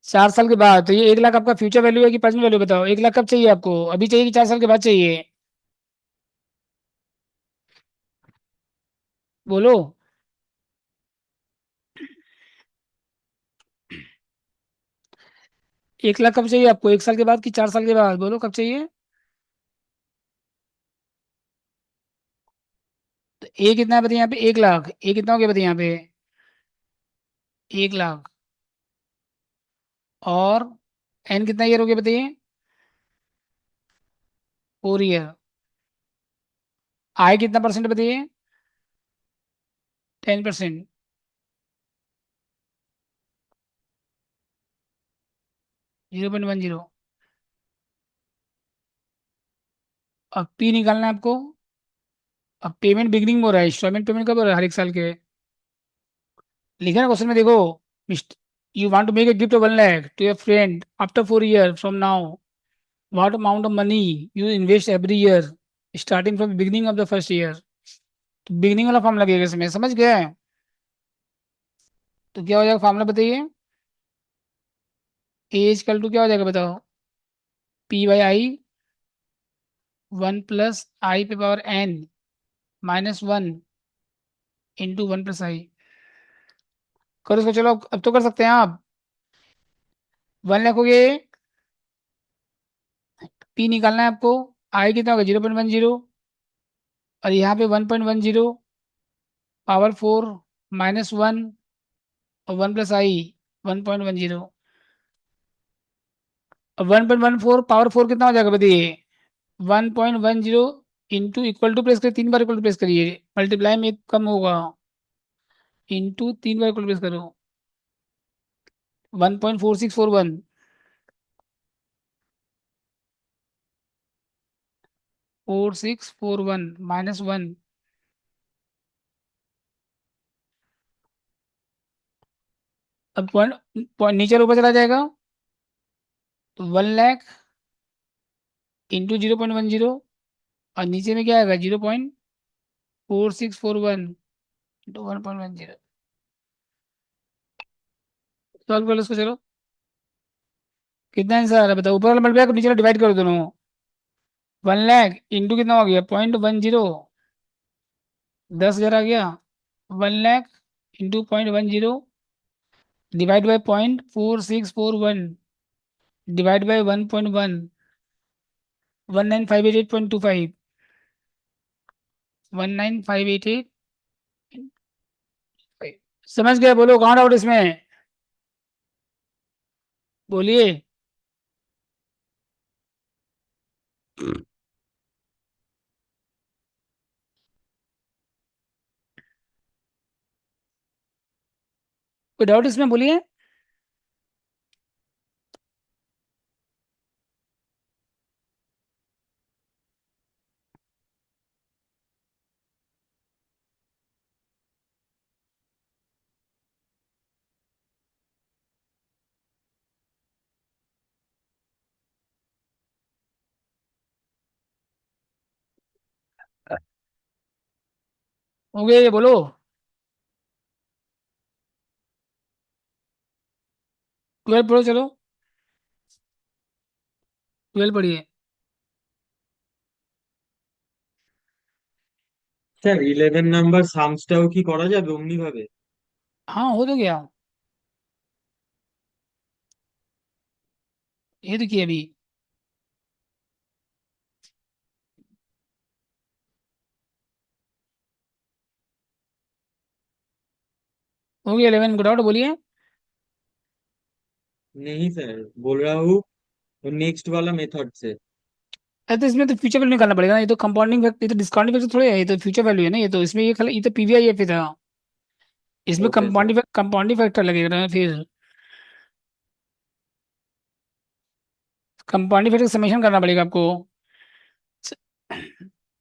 4 साल के बाद। तो ये 1 लाख आपका फ्यूचर वैल्यू है कि प्रेजेंट वैल्यू बताओ? 1 लाख कब चाहिए आपको, अभी चाहिए कि 4 साल के बाद चाहिए? बोलो। 1 लाख कब चाहिए आपको, 1 साल के बाद कि 4 साल के बाद? बोलो कब चाहिए? तो ए कितना है बताइए यहाँ पे, 1 लाख, ए कितना हो गया बताइए यहाँ पे? 1 लाख। और एन कितना ईयर हो गया बताइए? 4 ईयर। आई कितना परसेंट बताइए? 10%। 0.10। अब पी निकालना है आपको। अब पेमेंट बिगनिंग में हो रहा है, इंस्टॉलमेंट पेमेंट कब हो रहा है, हर 1 साल के। लिखा ना क्वेश्चन में देखो, you want to make a gift of 1 lakh to your friend after 4 year from now, what amount of money you invest every year starting from beginning of the first year. तो बिगनिंग वाला form लगेगा इसमें, समझ गए? तो क्या हो जाएगा फॉर्मूला बताइए? एज कल टू क्या हो जाएगा बताओ? P/I 1 + I⁻n -1 into 1 + I। करो इसको चलो, अब तो कर सकते हैं आप। 1 लाख हो गए, पी निकालना है आपको। आई कितना होगा, 0.10, और यहाँ पे 1.10 पावर 4 -1 और 1 + I 1.10। अब 1.14 पावर 4 कितना हो जाएगा बताइए? 1.10 इंटू इक्वल टू प्रेस करिए, 3 बार इक्वल टू प्रेस करिए, मल्टीप्लाई में एक कम होगा, इंटू 3 बार इक्वल प्रेस करो। 1.4641, 4641 -1। अब पॉइंट नीचे और ऊपर चला जाएगा, तो 1 लाख इंटू 0.10, और नीचे में क्या आएगा, 0.4641 इंटू 1.10। सॉल्व कर लो इसको चलो, कितना आंसर आ रहा है बताओ? ऊपर वाला मल्टीप्लाई नीचे वाला डिवाइड करो दोनों। 1 लाख इंटू कितना हो गया, 0.10, 10,000 आ गया। 1 lakh into 0.10 divide by 0.4641 divide by 1.1, 19588.25, 19588। समझ गए? बोलो कहाँ डाउट इसमें, बोलिए। कोई डाउट इसमें, बोलिए। हो गया ये, बोलो। 12 पढ़ो चलो। 12 पढ़िए। স্যার 11 নাম্বার সামসটাও কি করা যাবে অমনি ভাবে? हाँ हो तो गया। ये तो किया अभी। हो गया 11, गुड आउट बोलिए। नहीं सर, बोल रहा हूँ नेक्स्ट वाला मेथड से। अरे तो इसमें तो फ्यूचर वैल्यू निकालना पड़ेगा ना, ये तो कंपाउंडिंग फैक्टर, ये तो डिस्काउंटिंग फैक्टर थोड़े है, ये तो फ्यूचर वैल्यू है ना, ये तो इसमें ये खाली ये तो पीवीआईएफ था। इसमें ओके सर। कंपाउंडिंग फैक्टर लगेगा ना फिर। कंपाउंडिंग फैक्टर समेशन करना पड़ेगा आपको।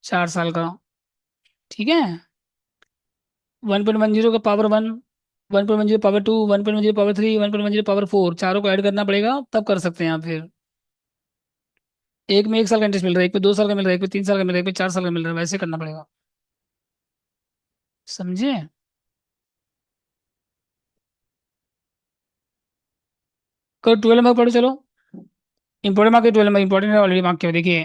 4 साल का। ठीक है। 1.10 का पावर 1, 1.10 पावर 2, 1.10 पावर 3, 1.10 पावर 4, चारों को ऐड करना पड़ेगा, तब कर सकते हैं आप फिर। एक में 1 साल का इंटरेस्ट मिल रहा है, एक में 2 साल का मिल रहा है, एक में 3 साल का मिल रहा है, एक में 4 साल का मिल रहा है, वैसे करना पड़ेगा। समझे। कल 12 मार्क पढ़ो चलो। इंपॉर्टेंट मार्क 12 मार्क इंपॉर्टेंट है ऑलरेडी, मार्क क्या देखिए।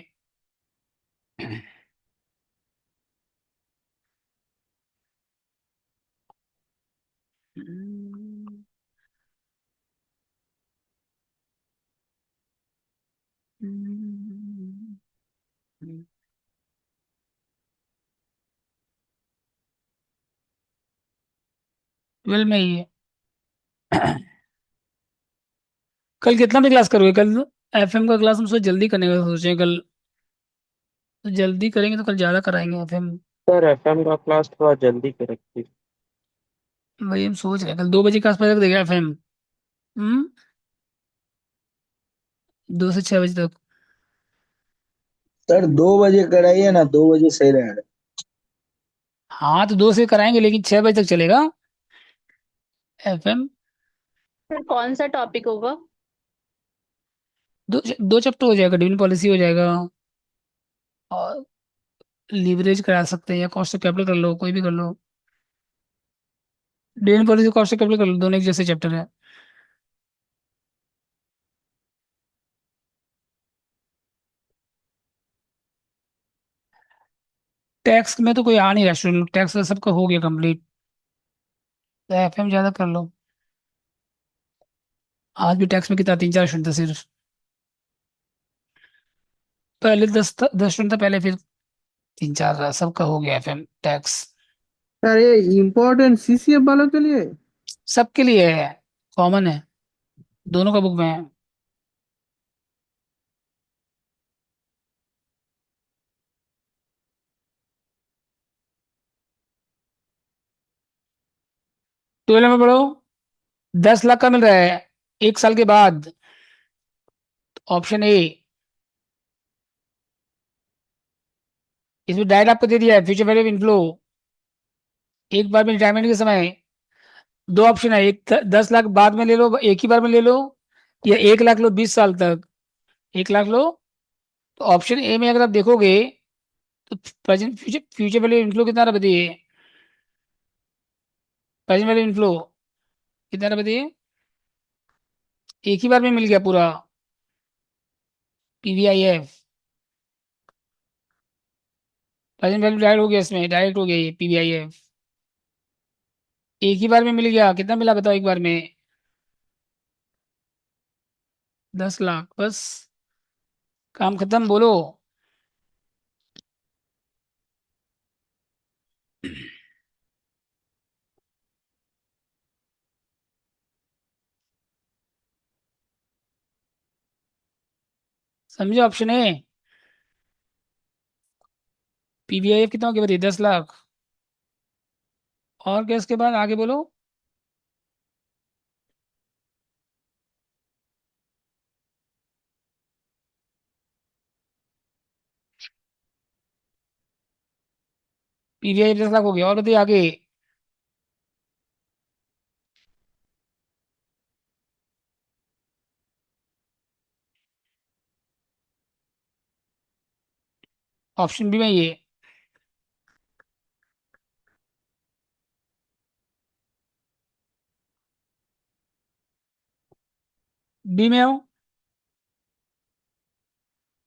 ट्वेल्व में ही है। कल कितना भी क्लास करोगे कल? एफएम का क्लास हम सोच जल्दी करने का सोचे कल। तो जल्दी करेंगे तो कल ज़्यादा कराएंगे एफएम। सर एफएम का क्लास थोड़ा जल्दी करेक्ट। वही हम सोच रहे हैं कल 2 बजे के आसपास रख देगा एफएम। 2 से 6 बजे तक। सर 2 बजे कराइए ना, 2 बजे सही रहेगा। हाँ तो 2 से कराएंगे, लेकिन 6 बजे तक चलेगा एफएम। फिर कौन सा टॉपिक होगा? दो चैप्टर हो जाएगा, डिविडेंड पॉलिसी हो जाएगा, और लीवरेज करा सकते हैं, या कॉस्ट ऑफ कैपिटल कर लो, कोई भी कर लो। Dividend policy, cost of capital कर लो, दोनों एक जैसे चैप्टर है। टैक्स में तो कोई आ नहीं रहा स्टूडेंट, टैक्स का सबका हो गया कंप्लीट। तो एफएम ज्यादा कर लो। आज भी टैक्स में कितना, 3-4 स्टूडेंट था सिर्फ। पहले 10 स्टूडेंट था पहले, फिर 3-4 रहा, सबका हो गया एफएम टैक्स। सर ये इम्पोर्टेंट सीसीएफ वालों के लिए। सबके लिए है, कॉमन है, दोनों का बुक में है। ट्वेल्व में पढ़ो। 10 लाख का मिल रहा है 1 साल के बाद। Option A. इसमें डायरेक्ट आपको दे दिया है फ्यूचर वैल्यू इनफ्लो, एक बार में रिटायरमेंट के समय। दो ऑप्शन है, एक 10 लाख बाद में ले लो, एक ही बार में ले लो, या 1 लाख लो 20 साल तक। 1 लाख लो। तो ऑप्शन ए में अगर आप देखोगे, तो present future future value inflow कितना रहा बताइए। प्रेजेंट वैल्यू इनफ्लो कितना रहा बताइए। एक ही बार में मिल गया पूरा, पीवीआईएफ। प्रेजेंट वैल्यू डायरेक्ट हो गया, इसमें डायरेक्ट हो गया ये पीवीआईएफ। एक ही बार में मिल गया, कितना मिला बताओ एक बार में। 10 लाख बस, काम खत्म, बोलो। समझे, ऑप्शन ए। पीवीआईएफ कितना हो गया बताइए, 10 लाख। और क्या इसके बाद आगे बोलो। पीवीआईएफ 10 लाख हो गया, और बताइए आगे। ऑप्शन बी में ये। बी में आओ।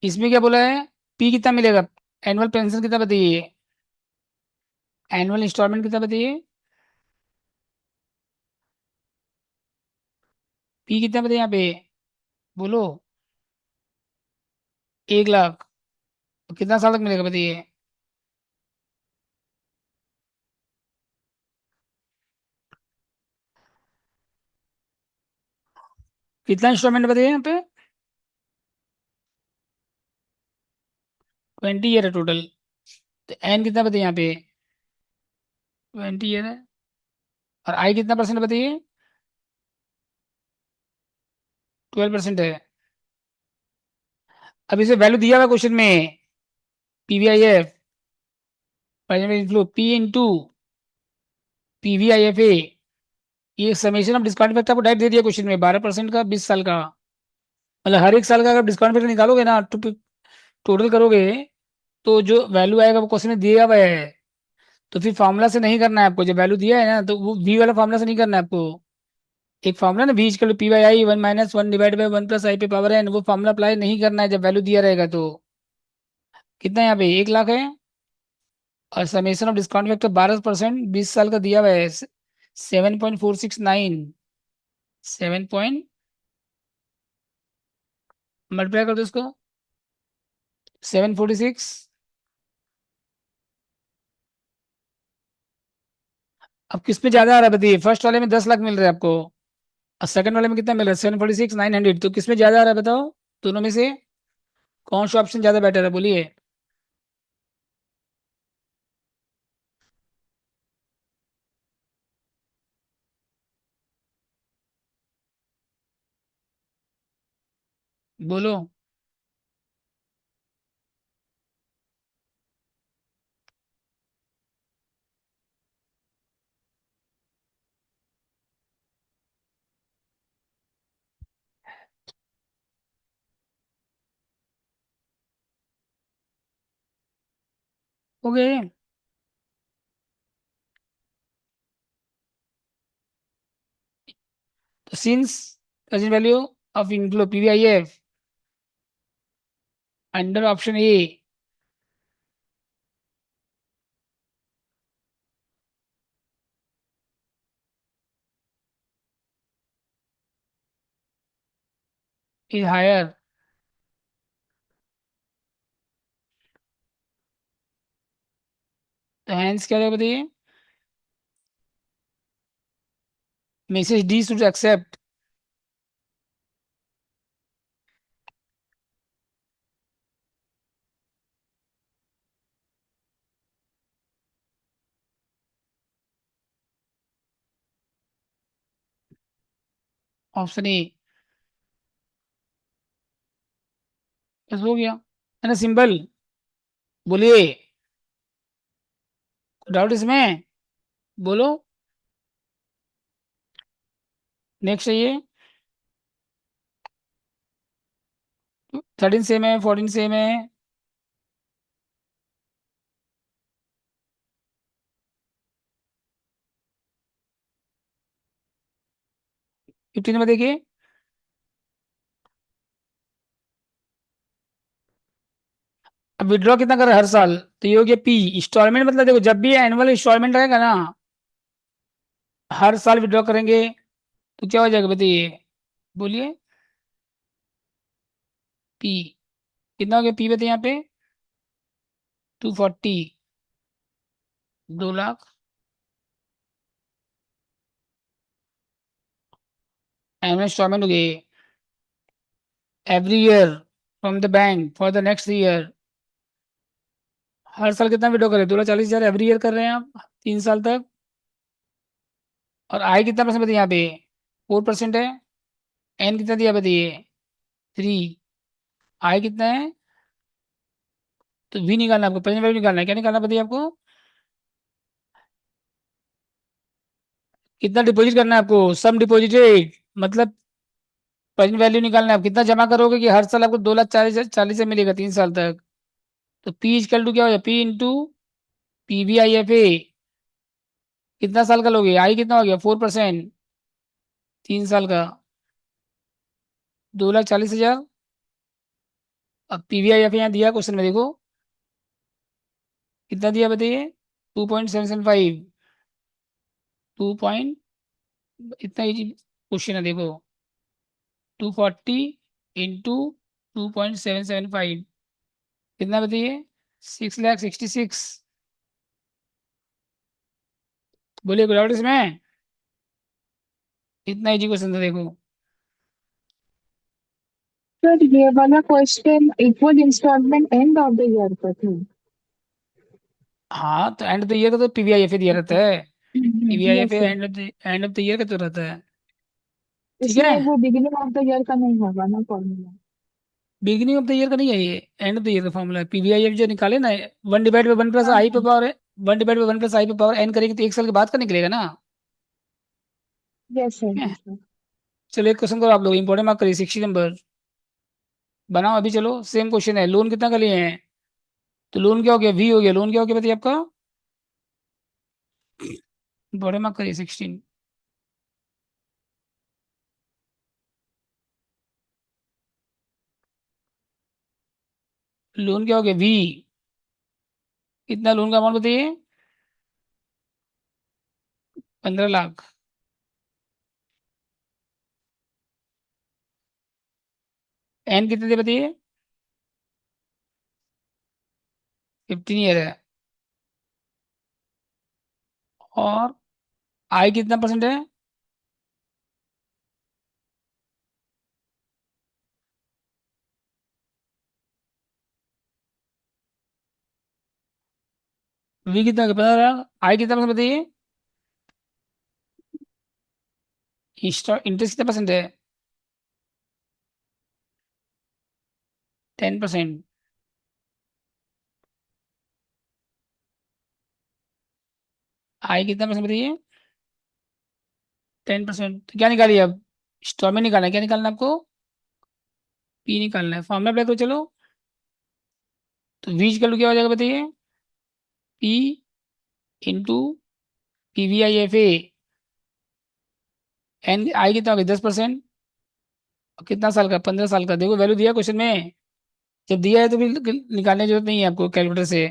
इसमें क्या बोला है, पी कितना मिलेगा, एनुअल पेंशन कितना बताइए, एनुअल इंस्टॉलमेंट कितना बताइए, पी कितना बताइए यहाँ पे, बोलो। 1 लाख। तो कितना साल तक मिलेगा बताइए। कितना इंस्टॉलमेंट बताइए यहाँ पे, 20 ईयर है टोटल। तो एन कितना बताइए यहाँ पे, 20 ईयर है। और आई कितना परसेंट बताइए, 12% है। अब इसे वैल्यू दिया हुआ क्वेश्चन में, PVIF present inflow, P into PVIF A, ये समेशन ऑफ डिस्काउंट फैक्टर आपको डायरेक्ट दे दिया क्वेश्चन में, 12% का 20 साल का। मतलब हर एक साल का अगर डिस्काउंट फैक्टर निकालोगे ना, तो टोटल करोगे, तो जो वैल्यू आएगा वो क्वेश्चन में दिया हुआ है। तो फिर फार्मूला से नहीं करना है आपको, जब वैल्यू दिया है ना, तो वो वी वाला फार्मूला से नहीं करना है आपको। एक फार्मूला ना, V equal to P by I, 1 - 1 divide by 1 + I पे पावर एन, वो फार्मूला अप्लाई नहीं करना है जब वैल्यू दिया रहेगा तो। कितना यहाँ पे 1 लाख है, और समेशन ऑफ डिस्काउंट फैक्टर 12%, 20 साल का दिया हुआ है 7.469, 7 पॉइंट, मल्टीप्लाई कर दो इसको, 746। अब किस पे ज्यादा आ रहा है बताइए, फर्स्ट वाले में 10 लाख मिल रहा है आपको, और सेकंड वाले में कितना मिल रहा है, 746,900, तो किस में ज्यादा आ रहा है बताओ, दोनों में से कौन सा ऑप्शन ज्यादा बेटर है, बोलिए। बोलो। हो गए। तो since present value of inflow PVIF under option A is higher, तो हैंस क्या रहेगा बताइए, message D should accept, option A. बस हो गया, है ना, सिंपल। बोलिए, डाउट इसमें, बोलो। नेक्स्ट है ये, 13 सेम है, 14 सेम है, 15 में देखिए। अब विड्रॉ कितना कर रहा है हर साल, तो ये हो गया पी इंस्टॉलमेंट, मतलब देखो जब भी एनुअल इंस्टॉलमेंट रहेगा ना, हर साल विड्रॉ करेंगे, तो क्या हो जाएगा बताइए, बोलिए। पी कितना हो गया, पी बताइए यहाँ पे, 240, 2 लाख। एनुअल इंस्टॉलमेंट हो गए every year from the bank for the next year. हर साल कितना विड्रॉ करें, 2,40,000 एवरी ईयर कर रहे हैं आप 3 साल तक। और आई कितना परसेंट बताइए यहाँ पे, 4% है। एन कितना दिया बताइए, 3। आई कितना है, तो भी निकालना है आपको, प्रेजेंट वैल्यू निकालना है, क्या निकालना बताइए आपको, कितना डिपॉजिट करना है आपको, सम डिपॉजिटेड, मतलब प्रेजेंट वैल्यू निकालना है, आप कितना जमा करोगे कि हर साल आपको 2,40,000 से मिलेगा 3 साल तक। तो पी इजकल टू क्या हो जाए, P into P V I F ए, कितना साल का लोगे, आई कितना हो गया, 4%, 3 साल का। 2,40,000। अब पीवीआईएफ यहाँ दिया क्वेश्चन में, देखो कितना दिया बताइए, 2.775, 2 इतना इजी क्वेश्चन है, देखो 240 इंटू 2.775 कितना बताइए, 6,66,000। बोलिए कोई डाउट इसमें? इतना इजी क्वेश्चन था, देखो। सर ये वाला question equal instalment end of the year का था। हाँ तो एंड ऑफ द ईयर का तो पीवीआईएफ दिया रहता है, PVIF yes sir, and of the year का तो रहता है, ठीक है। इसमें वो बिगिनिंग ऑफ द ईयर का नहीं होगा ना formula. Beginning of the year का नहीं है ये, एंड ऑफ द ईयर का फॉर्मूला है। पीवीआईएफ जो निकाले ना, 1/1 प्लस हाँ आई पे हाँ, पावर है, 1/1 प्लस आई पे पावर एन करेंगे तो 1 साल के बाद का निकलेगा ना। यस सर ठीक है? Yes sir. चलो एक क्वेश्चन करो आप लोग, इंपॉर्टेंट मार्क करिए, 60 नंबर बनाओ अभी। चलो सेम क्वेश्चन है, लोन कितना का लिए हैं, तो लोन क्या हो गया, वी हो गया। लोन क्या हो गया बताइए आपका, इंपॉर्टेंट मार्क करिए 16। लोन क्या हो गया, वी। कितना लोन का अमाउंट बताइए, 15 लाख। एन कितने दे बताइए, 15 ईयर है। और आई कितना परसेंट है, वी कितना, 15 लाख। आई कितना परसेंट बताइए, इंटरेस्ट कितना परसेंट है, 10%। आई कितना परसेंट बताइए, 10%। तो क्या निकालिए अब, इंस्टॉलमेंट निकालना है, क्या निकालना है आपको, पी निकालना है। फॉर्मूला अप्लाई करो चलो। तो वीज का क्या हो जाएगा बताइए, P into P V I F A. N I कितना हो गया, 10%। और कितना साल का, 15 साल का। देखो वैल्यू दिया क्वेश्चन में, जब दिया है तो भी निकालने की जरूरत नहीं है आपको कैलकुलेटर से।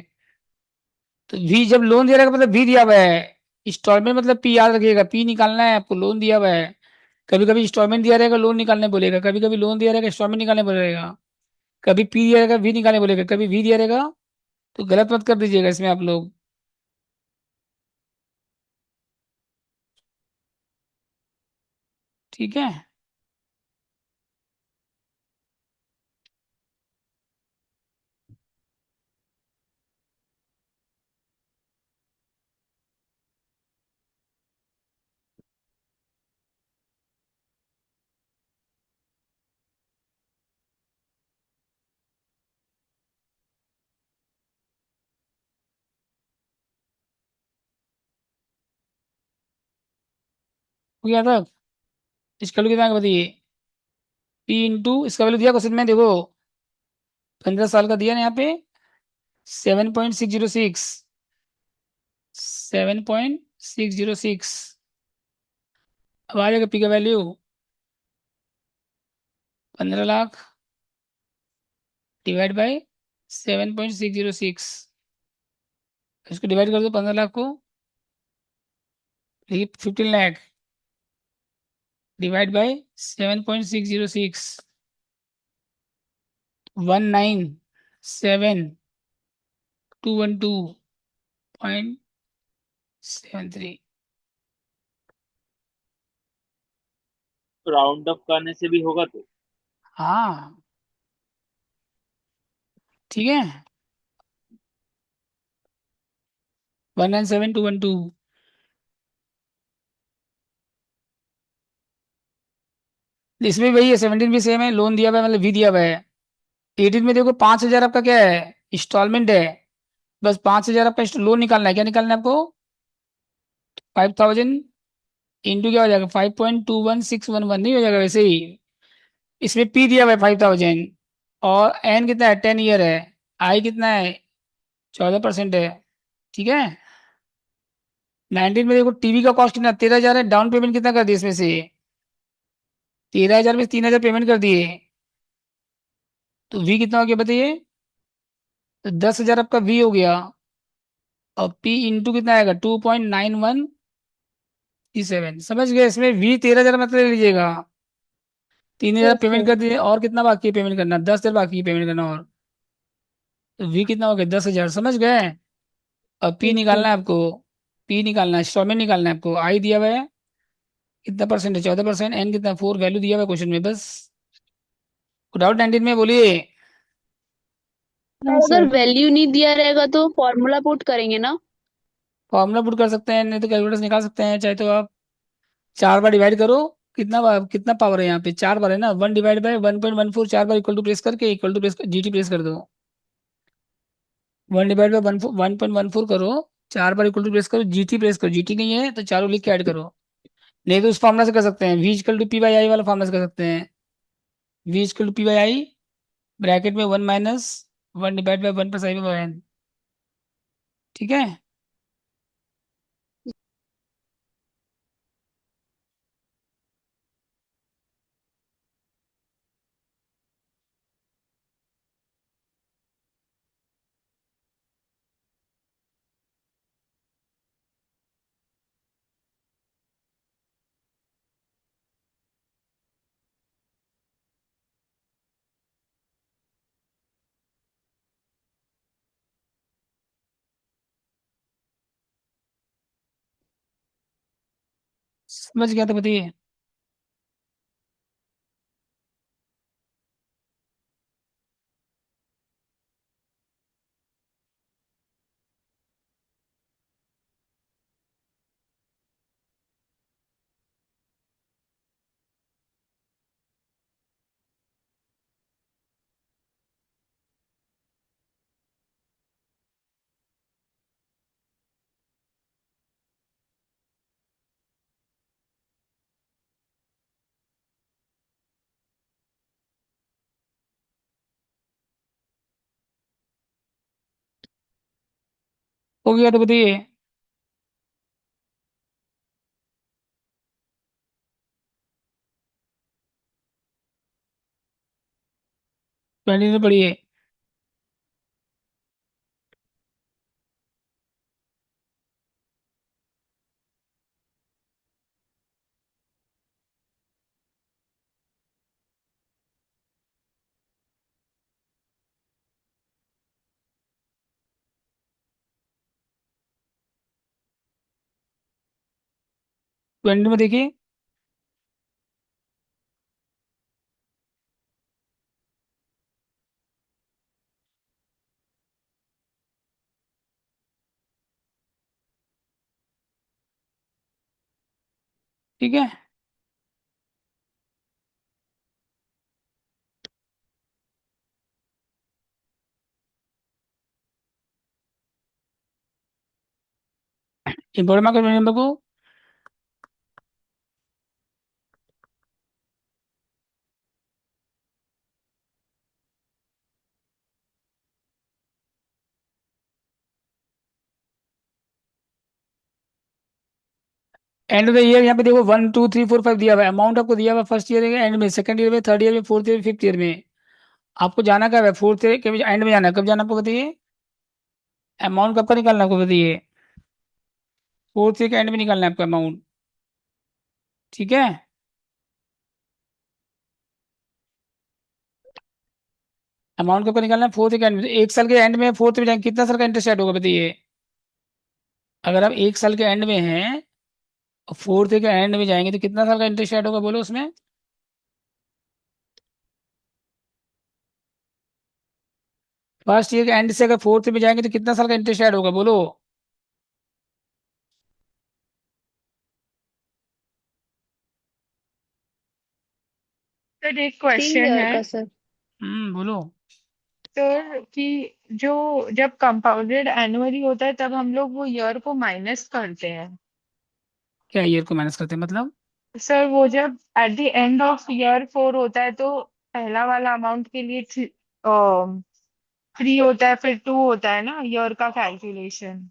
तो वी जब लोन दे रहा है मतलब वी दिया हुआ है, इंस्टॉलमेंट मतलब पी याद रखिएगा, पी निकालना है आपको, लोन दिया हुआ है। कभी कभी इंस्टॉलमेंट दिया रहेगा लोन निकालने बोलेगा, कभी कभी लोन दिया रहेगा इंस्टॉलमेंट निकालने बोलेगा, कभी पी दिया रहेगा वी निकालने बोलेगा, कभी वी दिया रहेगा। तो गलत मत कर दीजिएगा इसमें आप लोग, ठीक है। हो गया था। इसका वैल्यू कितना है बताइए, पी इंटू इसका वैल्यू दिया क्वेश्चन में, देखो 15 साल का दिया ना यहाँ पे, 7.606, 7.606। अब आ जाएगा पी का वैल्यू 15 लाख डिवाइड बाई 7.606। इसको डिवाइड कर दो 15 लाख को, देखिए 15 lakh divide by 7.606, 197,212.73। Round up करने से भी होगा तो। हाँ ठीक है, 197,212। इसमें वही है, 17 भी सेम है, लोन दिया हुआ है मतलब वी दिया हुआ है। 18 में देखो 5,000 आपका क्या है, इंस्टॉलमेंट है। बस 5,000 आपका लोन निकालना है, क्या निकालना है आपको, 5,000 इंटू क्या हो जाएगा, 5.21611 नहीं हो जाएगा वैसे ही। इसमें पी दिया हुआ है 5,000, और एन कितना है, 10 ईयर है। आई कितना है, 14% है, ठीक है। 19 में देखो टीवी का कॉस्ट कितना, 13,000 है। डाउन पेमेंट कितना कर दिया इसमें से, 13,000 में 3,000 पेमेंट कर दिए, तो वी कितना हो गया बताइए? तो 10,000 आपका वी हो गया, और पी इंटू कितना आएगा? 2.9137। समझ गए? इसमें वी 13,000 मतलब ले लीजिएगा, 3,000 यस पेमेंट सर। कर दिए, और कितना बाकी है पेमेंट करना? 10,000 बाकी है पेमेंट करना, और तो वी कितना हो गया? 10,000। समझ गए? और पी ठीक है। निकालना है आपको, पी निकालना है, इंस्टॉलमेंट निकालना है आपको। आई दिया हुआ है कितना परसेंट है? 14%। एन कितना? 4 वैल्यू दिया हुआ है क्वेश्चन में, बस। डाउट 19 में बोलिए। और अगर वैल्यू नहीं दिया रहेगा तो फॉर्मूला पुट करेंगे ना? फॉर्मूला पुट कर सकते हैं, नहीं तो कैलकुलेटर निकाल सकते हैं, चाहे तो आप 4 बार डिवाइड करो। कितना पावर है यहाँ पे? 4 बार है ना, 1/1.14, 4 बार इक्वल टू प्रेस करके, equal to press GT press कर दो। 1/1.14 करो, 4 बार इक्वल टू प्रेस करो, जीटी प्रेस करो, जीटी नहीं है तो चारों लिख के ऐड करो। नहीं तो उस फॉर्मुला से कर सकते हैं, V equal to P by I वाला फॉर्मुला से कर सकते हैं। V equal to P by I, bracket में 1 minus 1/1 plus I by N. ठीक है? समझ गया तो बताइए। हो गया तो बताइए। 20 में पढ़िए। 20 में देखिए। ठीक है? इंपॉर्टेंट मार्कर नंबर को एंड ऑफ द ईयर, यहाँ पे देखो 1 2 3 4 5 दिया हुआ है, अमाउंट आपको दिया हुआ है फर्स्ट ईयर एंड में, सेकंड ईयर में, थर्ड ईयर में, फोर्थ ईयर में, फिफ्थ ईयर में। आपको जाना कब है? फोर्थ ईयर के एंड में जाना है। कब जाना आपको बताइए? अमाउंट कब का निकालना है आपको बताइए? फोर्थ ईयर के एंड में निकालना है आपका अमाउंट। ठीक है? अमाउंट कब का निकालना है? फोर्थ ईयर के एंड में। तो 1 साल के एंड में, फोर्थ में जाएंगे, कितना साल का इंटरेस्ट ऐड होगा बताइए? अगर आप 1 साल के एंड में हैं और फोर्थ ईयर के एंड में जाएंगे तो कितना साल का इंटरेस्ट ऐड होगा बोलो उसमें? फर्स्ट ईयर के एंड से अगर फोर्थ में जाएंगे तो कितना साल का इंटरेस्ट ऐड होगा बोलो? सर एक 3 क्वेश्चन ईयर है का सर। बोलो। सर कि जो जब कंपाउंडेड एनुअली होता है तब हम लोग वो ईयर को माइनस करते हैं। क्या ईयर को माइनस करते हैं मतलब? सर वो जब eight the end of year 4 होता है तो पहला वाला अमाउंट के लिए 3 होता है, फिर 2 होता है ना ईयर का कैलकुलेशन।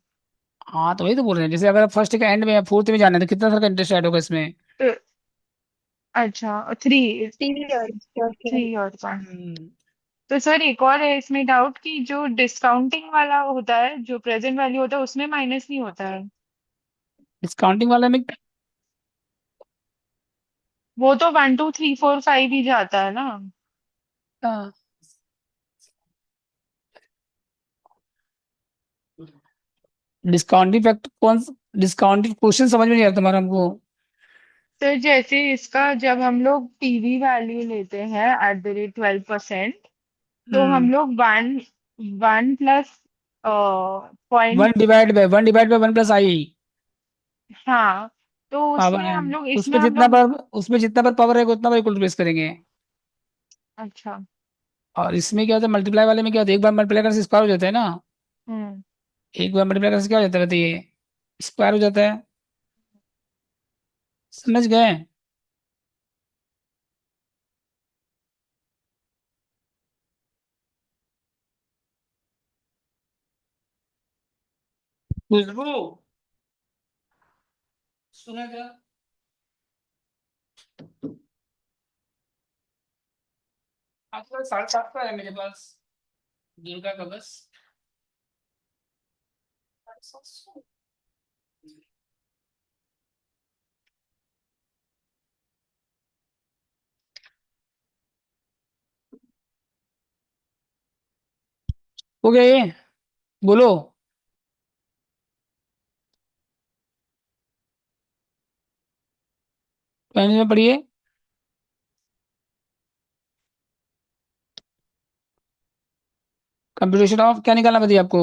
हाँ तो वही तो बोल रहे हैं, जैसे अगर आप फर्स्ट के एंड में या फोर्थ में जाना है तो कितना साल का इंटरेस्ट ऐड होगा इसमें? तो अच्छा, 3 3 years, okay. 3 ईयर का। तो सर एक और है इसमें डाउट कि जो डिस्काउंटिंग वाला होता है, जो प्रेजेंट वैल्यू होता है, उसमें माइनस नहीं होता है। डिस्काउंटिंग वाले में वो तो 1 2 3 4 5 ही जाता है ना। डिस्काउंटिंग फैक्टर डिस्काउंटिंग क्वेश्चन समझ में नहीं आता तुम्हारा हमको। तो जैसे इसका जब हम लोग पीवी वैल्यू लेते हैं @12%, तो हम लोग one one plus point, 1/1/1 + i। हाँ, तो पावर उसमें है, हम लोग इसमें हम लोग उसमें जितना पर पावर रहेगा उतना पर इक्वल प्लेस करेंगे। अच्छा। और इसमें क्या होता है, मल्टीप्लाई वाले में क्या होता है, एक बार मल्टीप्लाई करने से स्क्वायर हो जाता है ना। हम्म। एक बार मल्टीप्लाई करने से क्या हो जाता है बताइए, स्क्वायर हो जाता है। समझ गए। खुशबू सुना क्या? आजकल 7:30 का है मेरे पास, दुर्गा का बस। हो गया ये, बोलो। पहले में पढ़िए। कंप्यूटेशन ऑफ क्या निकालना बताइए आपको,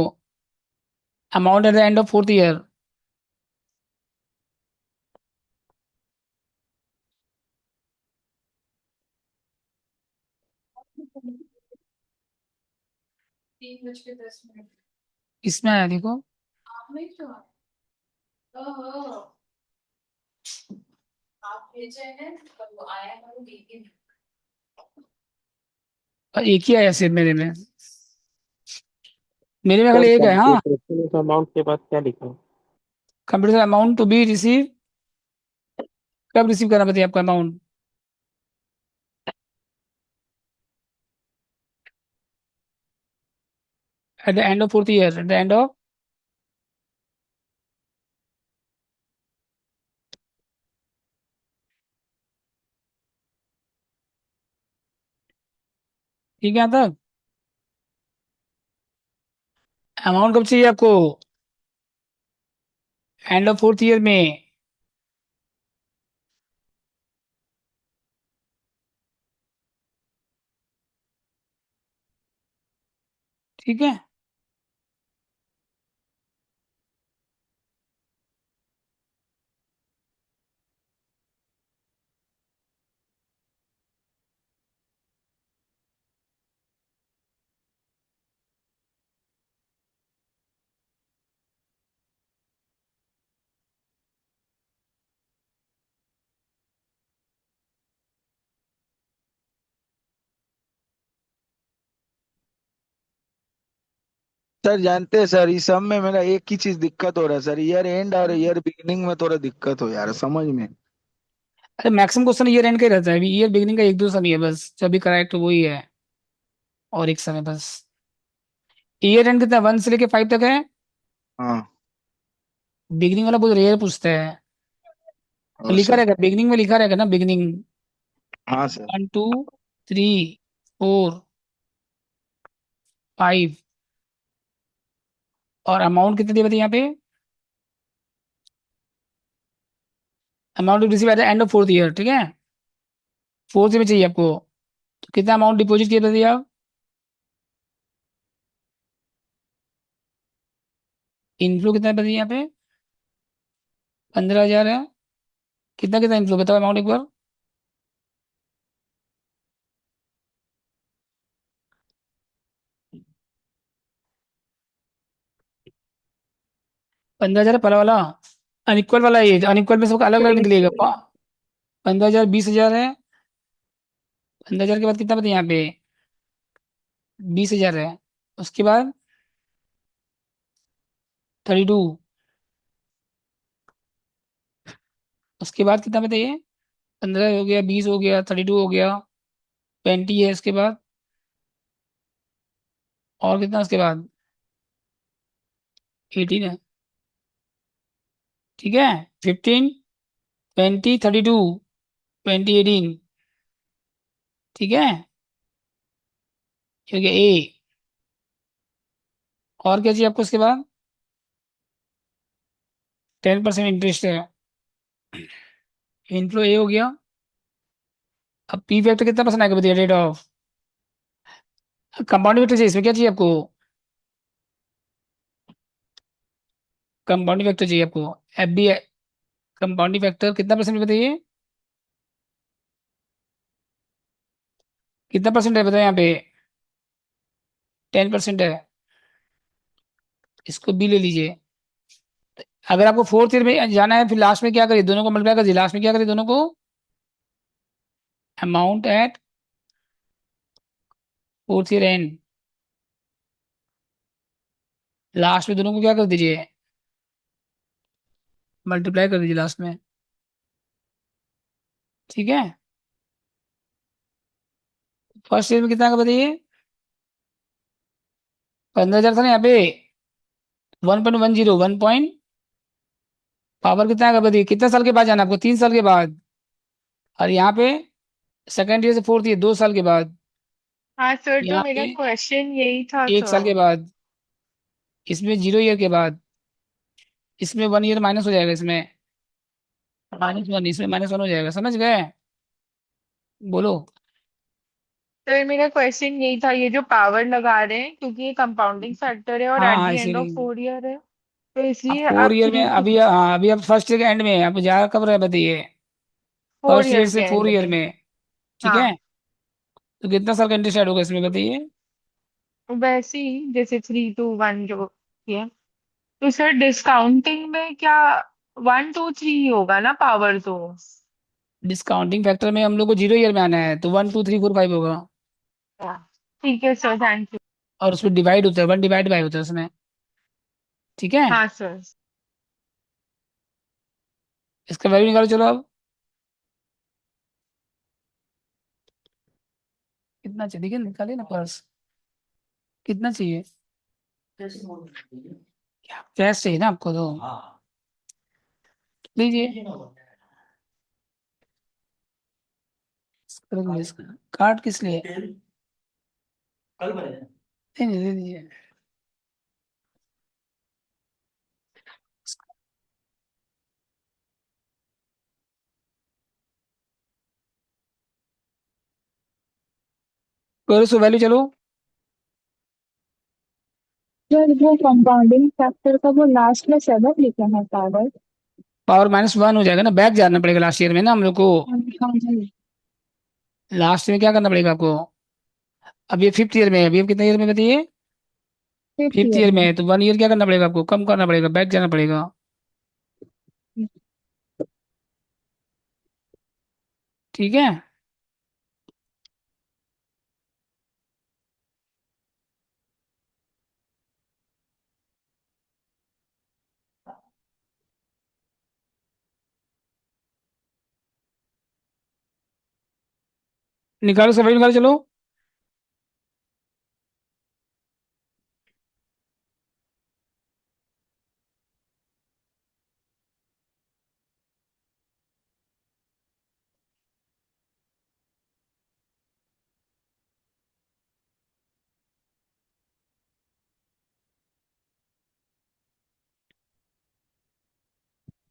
amount at the end of 4th year. इसमें आया देखो। और एक ही आया सिर्फ मेरे में खाली सर एक है। हाँ, कंप्यूटेशन ऑफ अमाउंट के बाद क्या लिखा? Computer amount to be receive, कब रिसीव करना बताइए आपका amount, at the end of 4th year, at the end of. ठीक है, यहाँ तक। अमाउंट कब चाहिए आपको, एंड ऑफ 4th ईयर में। ठीक है। सर जानते हैं सर, इस सब में मेरा एक ही चीज दिक्कत हो रहा है सर, ईयर एंड और ईयर बिगिनिंग में थोड़ा दिक्कत हो यार समझ में। अरे मैक्सिमम क्वेश्चन ईयर एंड का ही रहता है, अभी ईयर बिगनिंग का एक दो समय है बस, जो अभी करेक्ट वही है। और एक समय बस। ईयर एंड कितना, 1 से लेके 5 तक है। हाँ। बिगनिंग वाला बहुत रेयर पूछता है। तो और लिखा सर। रहेगा बिगनिंग में, लिखा रहेगा ना बिगनिंग, हाँ सर। 1 2 3 4 5। और अमाउंट कितने दिए बताइए यहाँ पे, amount to receive at the end of 4th year, ठीक है। 4th में चाहिए आपको, तो कितना अमाउंट डिपॉजिट किया बताइए आप। इनफ्लो कितना है बताइए यहाँ पे, 15,000 है। कितना कितना इनफ्लो बताओ अमाउंट एक बार। 15,000 पहला वाला, अनइक्वल वाला, ये अनइक्वल में सबका अलग अलग निकलेगा। 15,000, 20,000 है। 15,000 के बाद कितना बताइए यहाँ पे, 20,000 है। उसके बाद 32। उसके बाद कितना बताइए, 15 हो गया, 20 हो गया, 32 हो गया, 20 है इसके बाद, और कितना इसके बाद, 18 है। ठीक है, 15, 20, 32, 20, 18। ठीक है, ये हो गया ए। और क्या चाहिए आपको इसके बाद? 10% इंटरेस्ट है, इनफ्लो ए हो गया। अब पी फैक्टर कितना परसेंट आएगा बताइए, रेट ऑफ कंपाउंडिंग फैक्टर चाहिए, इसमें क्या चाहिए आपको? कंपाउंडिंग फैक्टर चाहिए आपको, एफ बी कंपाउंडिंग फैक्टर कितना परसेंट बताइए, कितना परसेंट है बताइए यहाँ पे? 10% है, इसको बी ले लीजिए। अगर आपको फोर्थ ईयर में जाना है, फिर लास्ट में क्या करिए, दोनों को मल्टीप्लाई कर दीजिए, लास्ट में क्या करिए, दोनों को amount at fourth year and, last में दोनों को क्या कर दीजिए, मल्टीप्लाई कर दीजिए लास्ट में। ठीक है, फर्स्ट ईयर में कितना का बताइए, 15,000 था ना यहाँ पे, 1.10, 1 पॉइंट पावर कितना का बताइए, कितना साल के बाद जाना आपको, 3 साल के बाद। और यहाँ पे सेकेंड ईयर से फोर्थ ईयर 2 साल के बाद, हाँ सर, तो यहाँ मेरा पे क्वेश्चन यही था 1 साल के सर। बाद, इसमें 0 ईयर के बाद, इसमें 1 ईयर माइनस हो जाएगा, इसमें -1, इसमें -1 हो जाएगा, समझ गए? बोलो। सर मेरा क्वेश्चन यही था, ये जो पावर लगा रहे हैं क्योंकि ये कंपाउंडिंग फैक्टर है और हाँ एट द हाँ, एंड ऑफ इसीलिए 4 ईयर है, तो अब इसलिए फोर आप ईयर में, 3 अभी हाँ, अभी अब फर्स्ट ईयर के एंड में है, अब जा कब रहे बताइए, 4 फर्स्ट ईयर ईयर से के फोर एंड ईयर में। में। ठीक है, हाँ, तो कितना साल का इंटरेस्ट ऐड होगा इसमें बताइए? वैसे ही जैसे 3 to 1 जो किया, तो सर डिस्काउंटिंग में क्या 1 2 3 ही होगा ना पावर तो? डिस्काउंटिंग फैक्टर में हम लोग को 0 ईयर में आना है, तो 1, 2, 3, 4, 5 होगा, हाँ, ठीक है सर, थैंक यू। और उसमें डिवाइड होता है, 1/5 होता है उसमें। ठीक है, हाँ सर। इसका वैल्यू निकालो चलो अब, कितना चाहिए देखिए, निकालिए ना पर्स, कितना चाहिए, क्या कैश चाहिए ना आपको, तो लीजिए, कार्ड किस लिए, नहीं नहीं, दे दीजिए। करो सो वैल्यू चलो, सर वो कंपाउंडिंग फैक्टर का वो लास्ट में 7 लिखा है पावर। पावर -1 हो जाएगा ना, बैक जाना पड़ेगा लास्ट ईयर में ना हम लोग को, हाँ जी। लास्ट में क्या करना पड़ेगा आपको, अब ये फिफ्थ ईयर में है, अभी अब कितने ईयर में बताइए, फिफ्थ फिफ्थ ईयर ईयर में में। है, तो 1 ईयर क्या करना पड़ेगा आपको, कम करना पड़ेगा, बैक जाना पड़ेगा। ठीक है, निकालो सब निकालो चलो,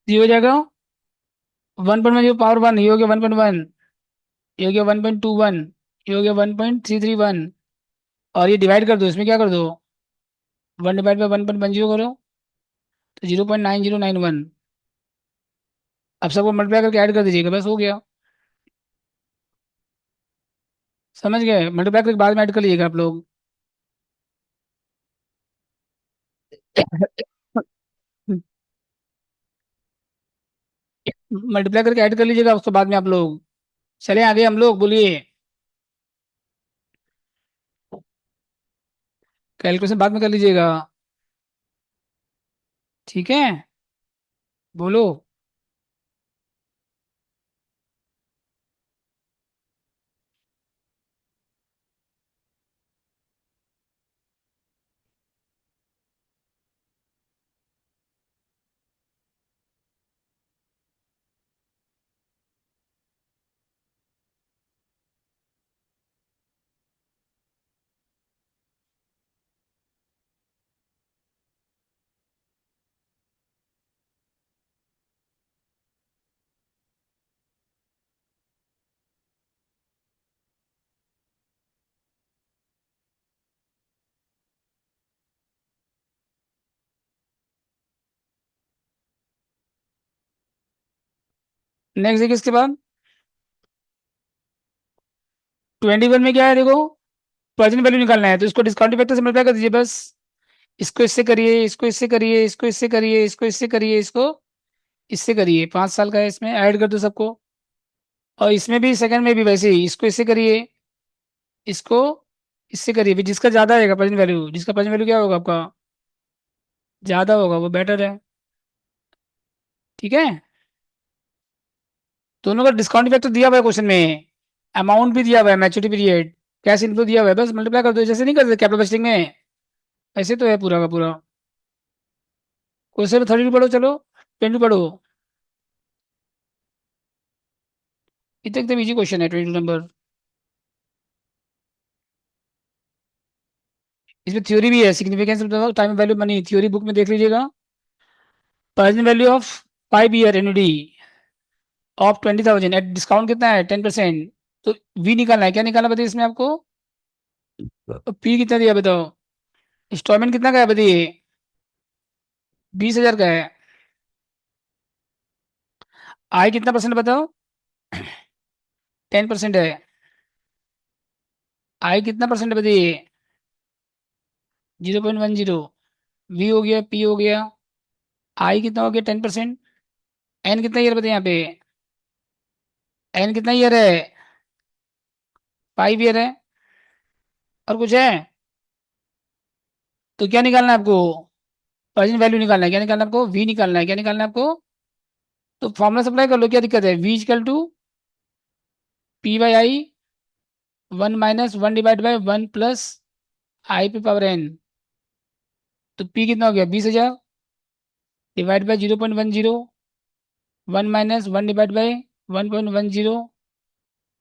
ये हो जाएगा 1.1, जो पावर 1, ये हो गया 1.1, ये हो गया 1.21, ये हो गया 1.331, और ये डिवाइड कर दो, इसमें क्या कर दो, 1/1.10 करो, तो 0.9091, अब सबको मल्टीप्लाई करके ऐड कर दीजिएगा, बस हो गया, समझ गए? मल्टीप्लाई करके बाद में ऐड कर लीजिएगा आप लोग। मल्टीप्लाई करके ऐड कर लीजिएगा उसके बाद में आप लोग, चले आगे हम लोग, बोलिए, कैलकुलेशन बाद में कर लीजिएगा। ठीक है, बोलो। नेक्स्ट देखिए इसके बाद 21 में क्या है देखो, प्रेजेंट वैल्यू निकालना है, तो इसको डिस्काउंटिंग फैक्टर से मल्टीप्लाई कर दीजिए बस। इसको इससे करिए, इसको इससे करिए, इसको इससे करिए, इसको इससे करिए, इसको इससे करिए, 5 साल का है, इसमें ऐड कर दो सबको। और इसमें भी सेकंड में भी वैसे ही, इसको इससे करिए, इसको इससे करिए, फिर जिसका ज्यादा आएगा प्रेजेंट वैल्यू, जिसका प्रेजेंट वैल्यू क्या होगा आपका ज्यादा होगा, वो बेटर है। ठीक है, दोनों का डिस्काउंट फैक्टर दिया हुआ है क्वेश्चन में, अमाउंट भी दिया हुआ है, मैच्योरिटी पीरियड, कैश इनफ्लो दिया हुआ है, बस मल्टीप्लाई कर दो, जैसे नहीं करते कैपिटल बजटिंग में, ऐसे तो है पूरा का पूरा। क्वेश्चन में 32 पढ़ो, चलो 22 पढ़ो, इतना एकदम इजी क्वेश्चन है 22 नंबर। इसमें थ्योरी भी है, significance of time value money, theory book में देख लीजिएगा। Present value of 5 year annuity of 20,000 at discount कितना है 10%, तो वी निकालना है, क्या निकालना बताइए इसमें आपको, पी कितना दिया बताओ, इंस्टॉलमेंट कितना का है बताइए, 20,000 का है, आई कितना परसेंट बताओ, 10% है, आई कितना परसेंट बताइए, 0.10, वी हो गया, पी हो गया, आई कितना हो गया 10%, एन कितना ईयर बताइए यहाँ पे, एन कितना ईयर है, 5 ईयर है, और कुछ है, तो क्या निकालना है आपको, प्रेजेंट वैल्यू निकालना है, क्या निकालना है आपको, वी निकालना है, क्या निकालना है आपको, तो फॉर्मूला सप्लाई कर लो, क्या दिक्कत है, V equal to P by I 1 - 1 divide by 1 plus I पे पावर एन, तो पी कितना हो गया 20,000 divide by 0.10, 1 - 1 divide by 1.10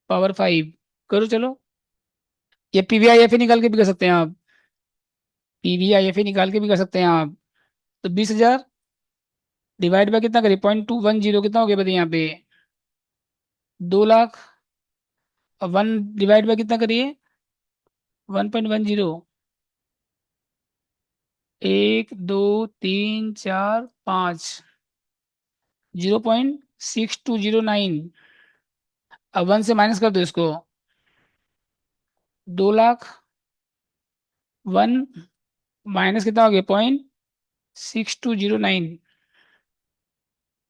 power 5, करो चलो, ये पी वी आई एफ निकाल के भी कर सकते हैं आप, पी वी आई एफ निकाल के भी कर सकते हैं आप, तो 20,000 डिवाइड बाई कितना करिए 0.210, कितना हो गया बताइए यहाँ पे 2 लाख, और 1 डिवाइड बाई कितना करिए 1.10, 1 2 3 4 5, 0.6209, अब 1 से माइनस कर दो इसको, 2 लाख, 1 माइनस कितना हो गया 0.6209,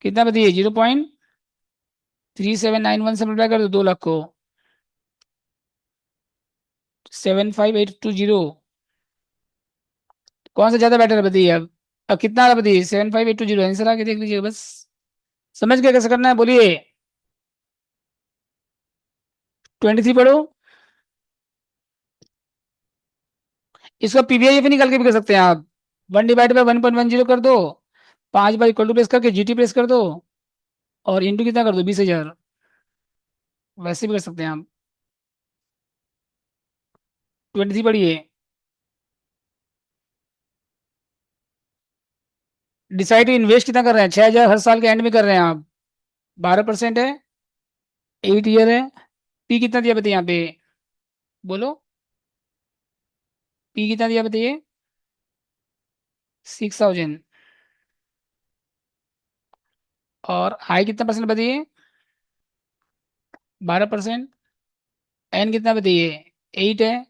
कितना बताइए 0.3791 से मल्टीप्लाई कर दो 2 लाख को, 75820, कौन सा ज्यादा बेटर है बताइए अब कितना आ रहा बताइए 75820, आंसर आके देख लीजिए बस, समझ गए कैसे करना है बोलिए। 23 पढ़ो, इसका पीवीआई निकाल के भी कर सकते हैं आप, 1 डिवाइड बाई 1.10 कर दो, 5 बार इक्वल टू प्रेस करके जीटी प्रेस कर दो, और इंटू कितना कर दो 20,000, वैसे भी कर सकते हैं आप। 23 पढ़िए, डिसाइड इन्वेस्ट कितना कर रहे हैं, 6,000 हर साल के एंड में कर रहे हैं आप, 12% है, 8 ईयर है, पी कितना दिया बताइए यहाँ पे, बोलो पी कितना दिया बताइए 6,000, और आई कितना परसेंट बताइए 12%, एन कितना बताइए 8 है,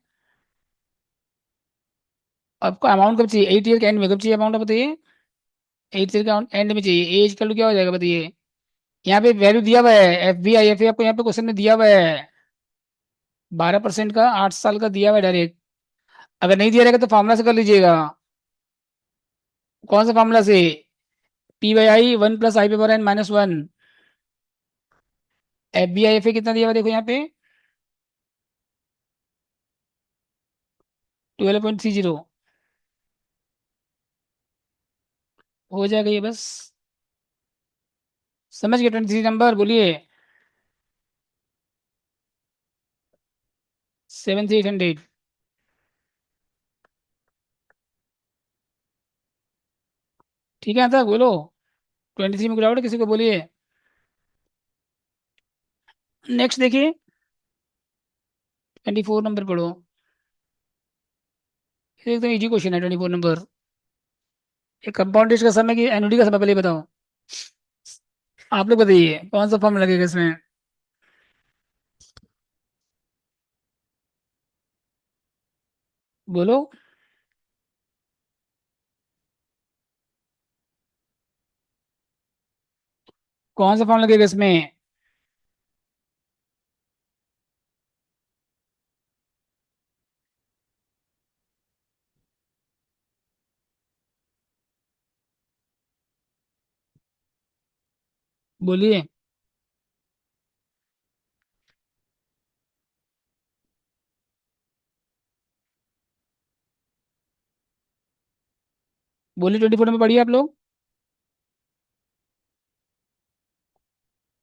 आपको अमाउंट कब चाहिए 8 ईयर के एंड में, कब चाहिए अमाउंट बताइए 8 ईयर के एंड में चाहिए, एज कल क्या हो जाएगा बताइए, यहाँ पे वैल्यू दिया हुआ है एफ बी आई एफ आपको यहाँ पे क्वेश्चन में दिया हुआ है 12% का, 8 साल का दिया हुआ है डायरेक्ट, अगर नहीं दिया रहेगा तो फॉर्मूला से कर लीजिएगा, कौन सा फॉर्मूला से, P by I 1 + i⁻n - 1, F B I F कितना दिया हुआ देखो यहाँ पे 12.30, हो जाएगा ये बस, समझ गए 23 नंबर बोलिए, 7,300, ठीक है तक बोलो, 23 में गिरावट किसी को बोलिए। नेक्स्ट देखिए 24 नंबर पढ़ो, ये एकदम इजी क्वेश्चन है 24 नंबर, एक कंपाउंड इंटरेस्ट का समय की एनुटी का समय पहले बताओ, आप लोग बताइए कौन सा फॉर्म लगेगा इसमें। बोलो। कौन सा फॉर्म लगेगा इसमें। बोलिए। बोलिए 24 में पढ़िए आप लोग।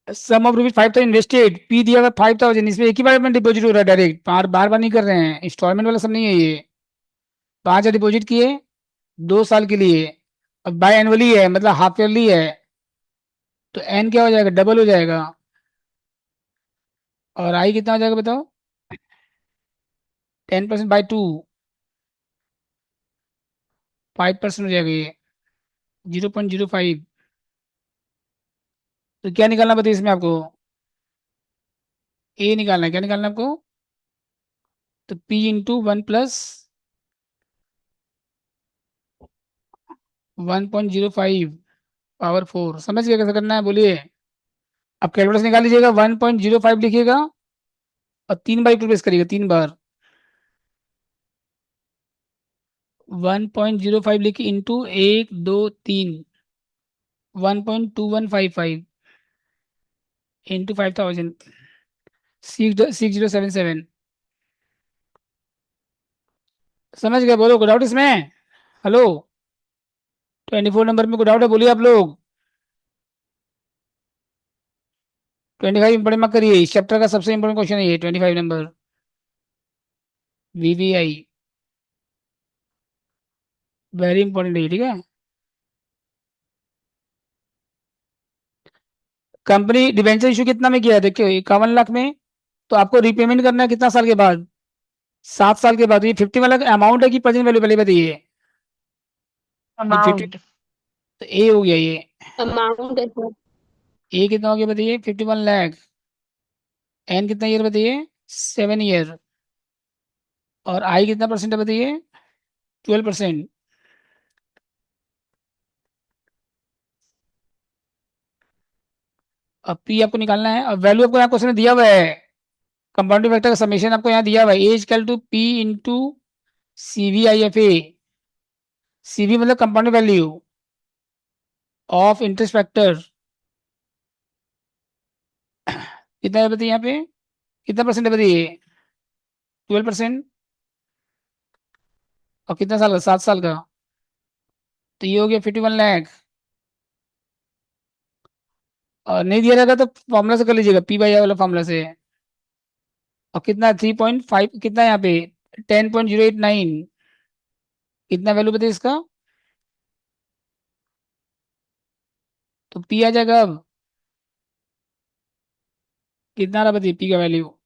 सम ऑफ रुपीज 5,000 इन्वेस्टेड, पी दिया हुआ 5,000, इसमें एक ही बार में डिपॉजिट हो रहा है डायरेक्ट, बार बार बार नहीं कर रहे हैं, इंस्टॉलमेंट वाला सब नहीं है ये। 5,000 डिपॉजिट किए 2 साल के लिए, और बाय एनुअली है मतलब हाफ ईयरली है, तो एन क्या हो जाएगा, डबल हो जाएगा। और आई कितना हो जाएगा बताओ। 10% बाई 2, 5% हो जाएगा ये, 0.05। तो क्या निकालना बताइए इसमें आपको। ए निकालना है, क्या निकालना है आपको। तो पी इंटू 1+1.05 पावर 4, समझ गया कैसे करना है, बोलिए। अब कैलकुलेटर निकाल लीजिएगा, 1.05 लिखिएगा और 3 बार प्रेस करिएगा, 3 बार। 1.05 लिखिए इंटू 1 2 3, 1.2155 इंटू 5,000, 6077। समझ गए, बोलो कोई डाउट इसमें। हेलो, 24 नंबर में कोई डाउट है, बोलिए आप लोग। 25 इंपॉर्टेंट मत करिए, इस चैप्टर का सबसे इंपॉर्टेंट क्वेश्चन है ये 25 नंबर, वीवीआई, वेरी इंपॉर्टेंट है, ठीक है। कंपनी डिवेंचर इशू कितना में किया है, देखिए 51 लाख में, तो आपको रिपेमेंट करना है कितना साल के बाद, 7 साल के बाद। तो ये 50 वाला अमाउंट है कि प्रेजेंट वैल्यू, पहले बताइए। ये 50, अमाउंट। तो ए हो गया ये। अमाउंट है सर। ए कितना हो गया बताइए, 51 लाख। एन कितना ईयर बताइए, 7 ईयर। और आई कितना परसेंट है बताइए, 12%। अब पी आपको निकालना है, और वैल्यू आपको यहाँ क्वेश्चन में दिया हुआ है, कंपाउंडिंग फैक्टर का समेशन आपको यहाँ दिया हुआ है, A equal to P into C V I F A. C V मतलब compounding value of interest factor, कितना है बताइए यहाँ पे, कितना परसेंट है बताइए, 12%। और कितना साल का, 7 साल का, तो ये हो गया 51 लाख। और नहीं दिया रहेगा तो फॉर्मूला से कर लीजिएगा, पी बाई आई वाला फॉर्मूला से। और कितना 3.5, कितना है यहाँ पे, 10.089, कितना वैल्यू बताइए इसका। तो पी आ जाएगा अब, कितना रहा बताइए पी का वैल्यू,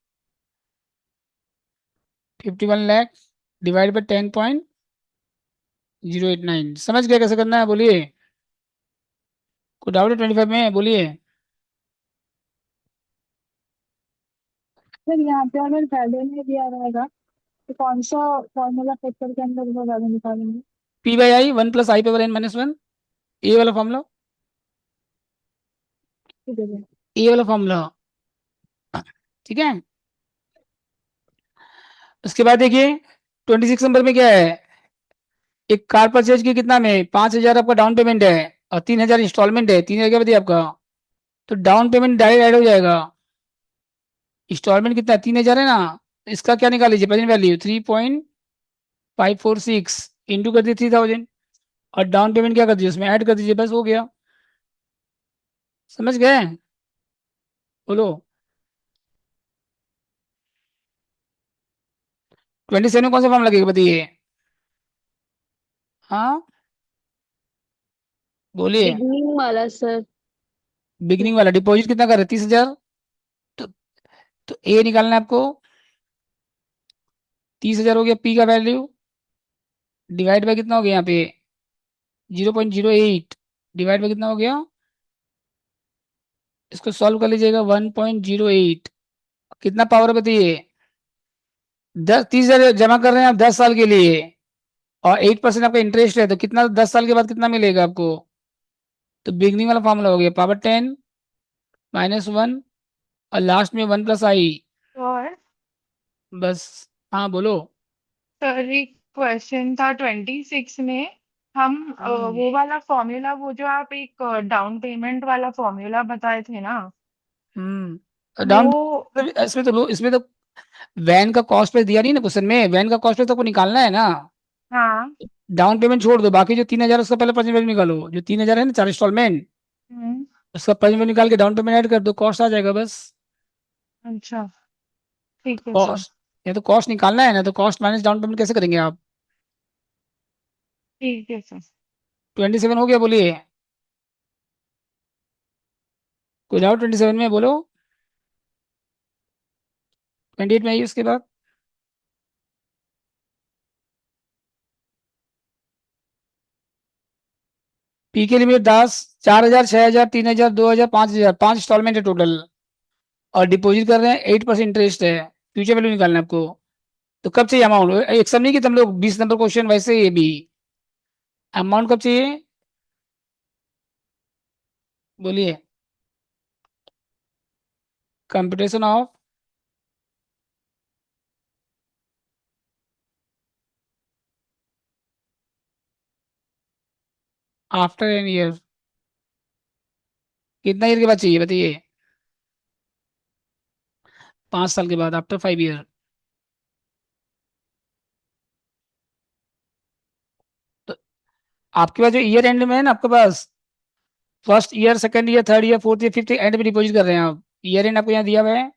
51 लाख डिवाइड बाई 10.089। समझ गया कैसे करना है, बोलिए। कोई डाउट है 25 में, बोलिए। सर यहाँ पे अगर वैल्यू नहीं दिया रहेगा तो कौन सा फॉर्मूला फैक्टर के अंदर वो वैल्यू निकालेंगे? पी बाई आई 1+i⁻n−1, ए वाला फॉर्मूला, ठीक है सर। ए वाला फॉर्मूला, ठीक है। उसके बाद देखिए 26 नंबर में क्या है, एक कार परचेज की कितना में, 5,000 आपका डाउन पेमेंट है और 3,000 इंस्टॉलमेंट है, 3,000 क्या बताइए आपका। तो डाउन पेमेंट डायरेक्ट ऐड हो जाएगा, इंस्टॉलमेंट कितना है, 3,000 है ना, तो इसका क्या निकाल लीजिए प्रेजेंट वैल्यू, 3.546 इंटू कर दिए 3,000, और डाउन पेमेंट क्या कर दीजिए उसमें ऐड कर दीजिए, बस हो गया। समझ गए, बोलो। 27 में कौन सा फॉर्म लगेगा बताइए, हाँ बोलिए। बिगनिंग वाला सर। बिगिनिंग वाला डिपॉजिट कितना कर रहे हैं, 30,000। तो ए निकालना है आपको, 30,000 हो गया पी का वैल्यू, डिवाइड बाय कितना हो गया यहाँ पे, 0.08 डिवाइड बाय कितना हो गया, इसको सॉल्व कर लीजिएगा 1.08 कितना पावर बताइए 30,000 जमा कर रहे हैं आप 10 साल के लिए और 8% आपका इंटरेस्ट है तो कितना 10 साल के बाद कितना मिलेगा आपको तो बिगनिंग वाला फॉर्मूला हो गया पावर 10 -1 और लास्ट में 1 + i और बस हाँ बोलो सर एक क्वेश्चन था 26 में हम वो वाला फॉर्मूला वो जो आप एक डाउन पेमेंट वाला फॉर्मूला बताए थे ना डाउन वो इसमें तो वैन का कॉस्ट पे दिया नहीं ना क्वेश्चन में वैन का कॉस्ट पे तो आपको निकालना है ना हाँ डाउन पेमेंट छोड़ दो बाकी जो 3,000 उसका पहले प्रेजेंट वैल्यू निकालो जो 3,000 है ना 4 इंस्टॉलमेंट हम्म, उसका प्रेजेंट वैल्यू निकाल के डाउन पेमेंट ऐड कर दो कॉस्ट आ जाएगा बस अच्छा ठीक है सर कॉस्ट या तो कॉस्ट निकालना है ना तो कॉस्ट माइनस डाउन पेमेंट कैसे करेंगे आप ठीक है सर 27 हो गया बोलिए कोई डाउट 27 में बोलो 28 में आइए उसके बाद पी के लिमिट 10 4,000 6,000 3,000 2,000 5,000 5 इंस्टॉलमेंट है टोटल और डिपॉजिट कर रहे हैं 8% इंटरेस्ट है फ्यूचर वैल्यू निकालना है आपको तो कब चाहिए अमाउंट एक सब नहीं कि तुम लोग 20 नंबर क्वेश्चन वैसे ये भी अमाउंट कब चाहिए बोलिए computation of after N year कितना ईयर के बाद चाहिए बताइए 5 साल के बाद आफ्टर 5 ईयर तो आपके पास जो ईयर एंड में है ना आपके पास first year second year third year fourth year fifth and में डिपॉजिट कर रहे हैं आप ईयर एंड आपको यहाँ दिया हुआ है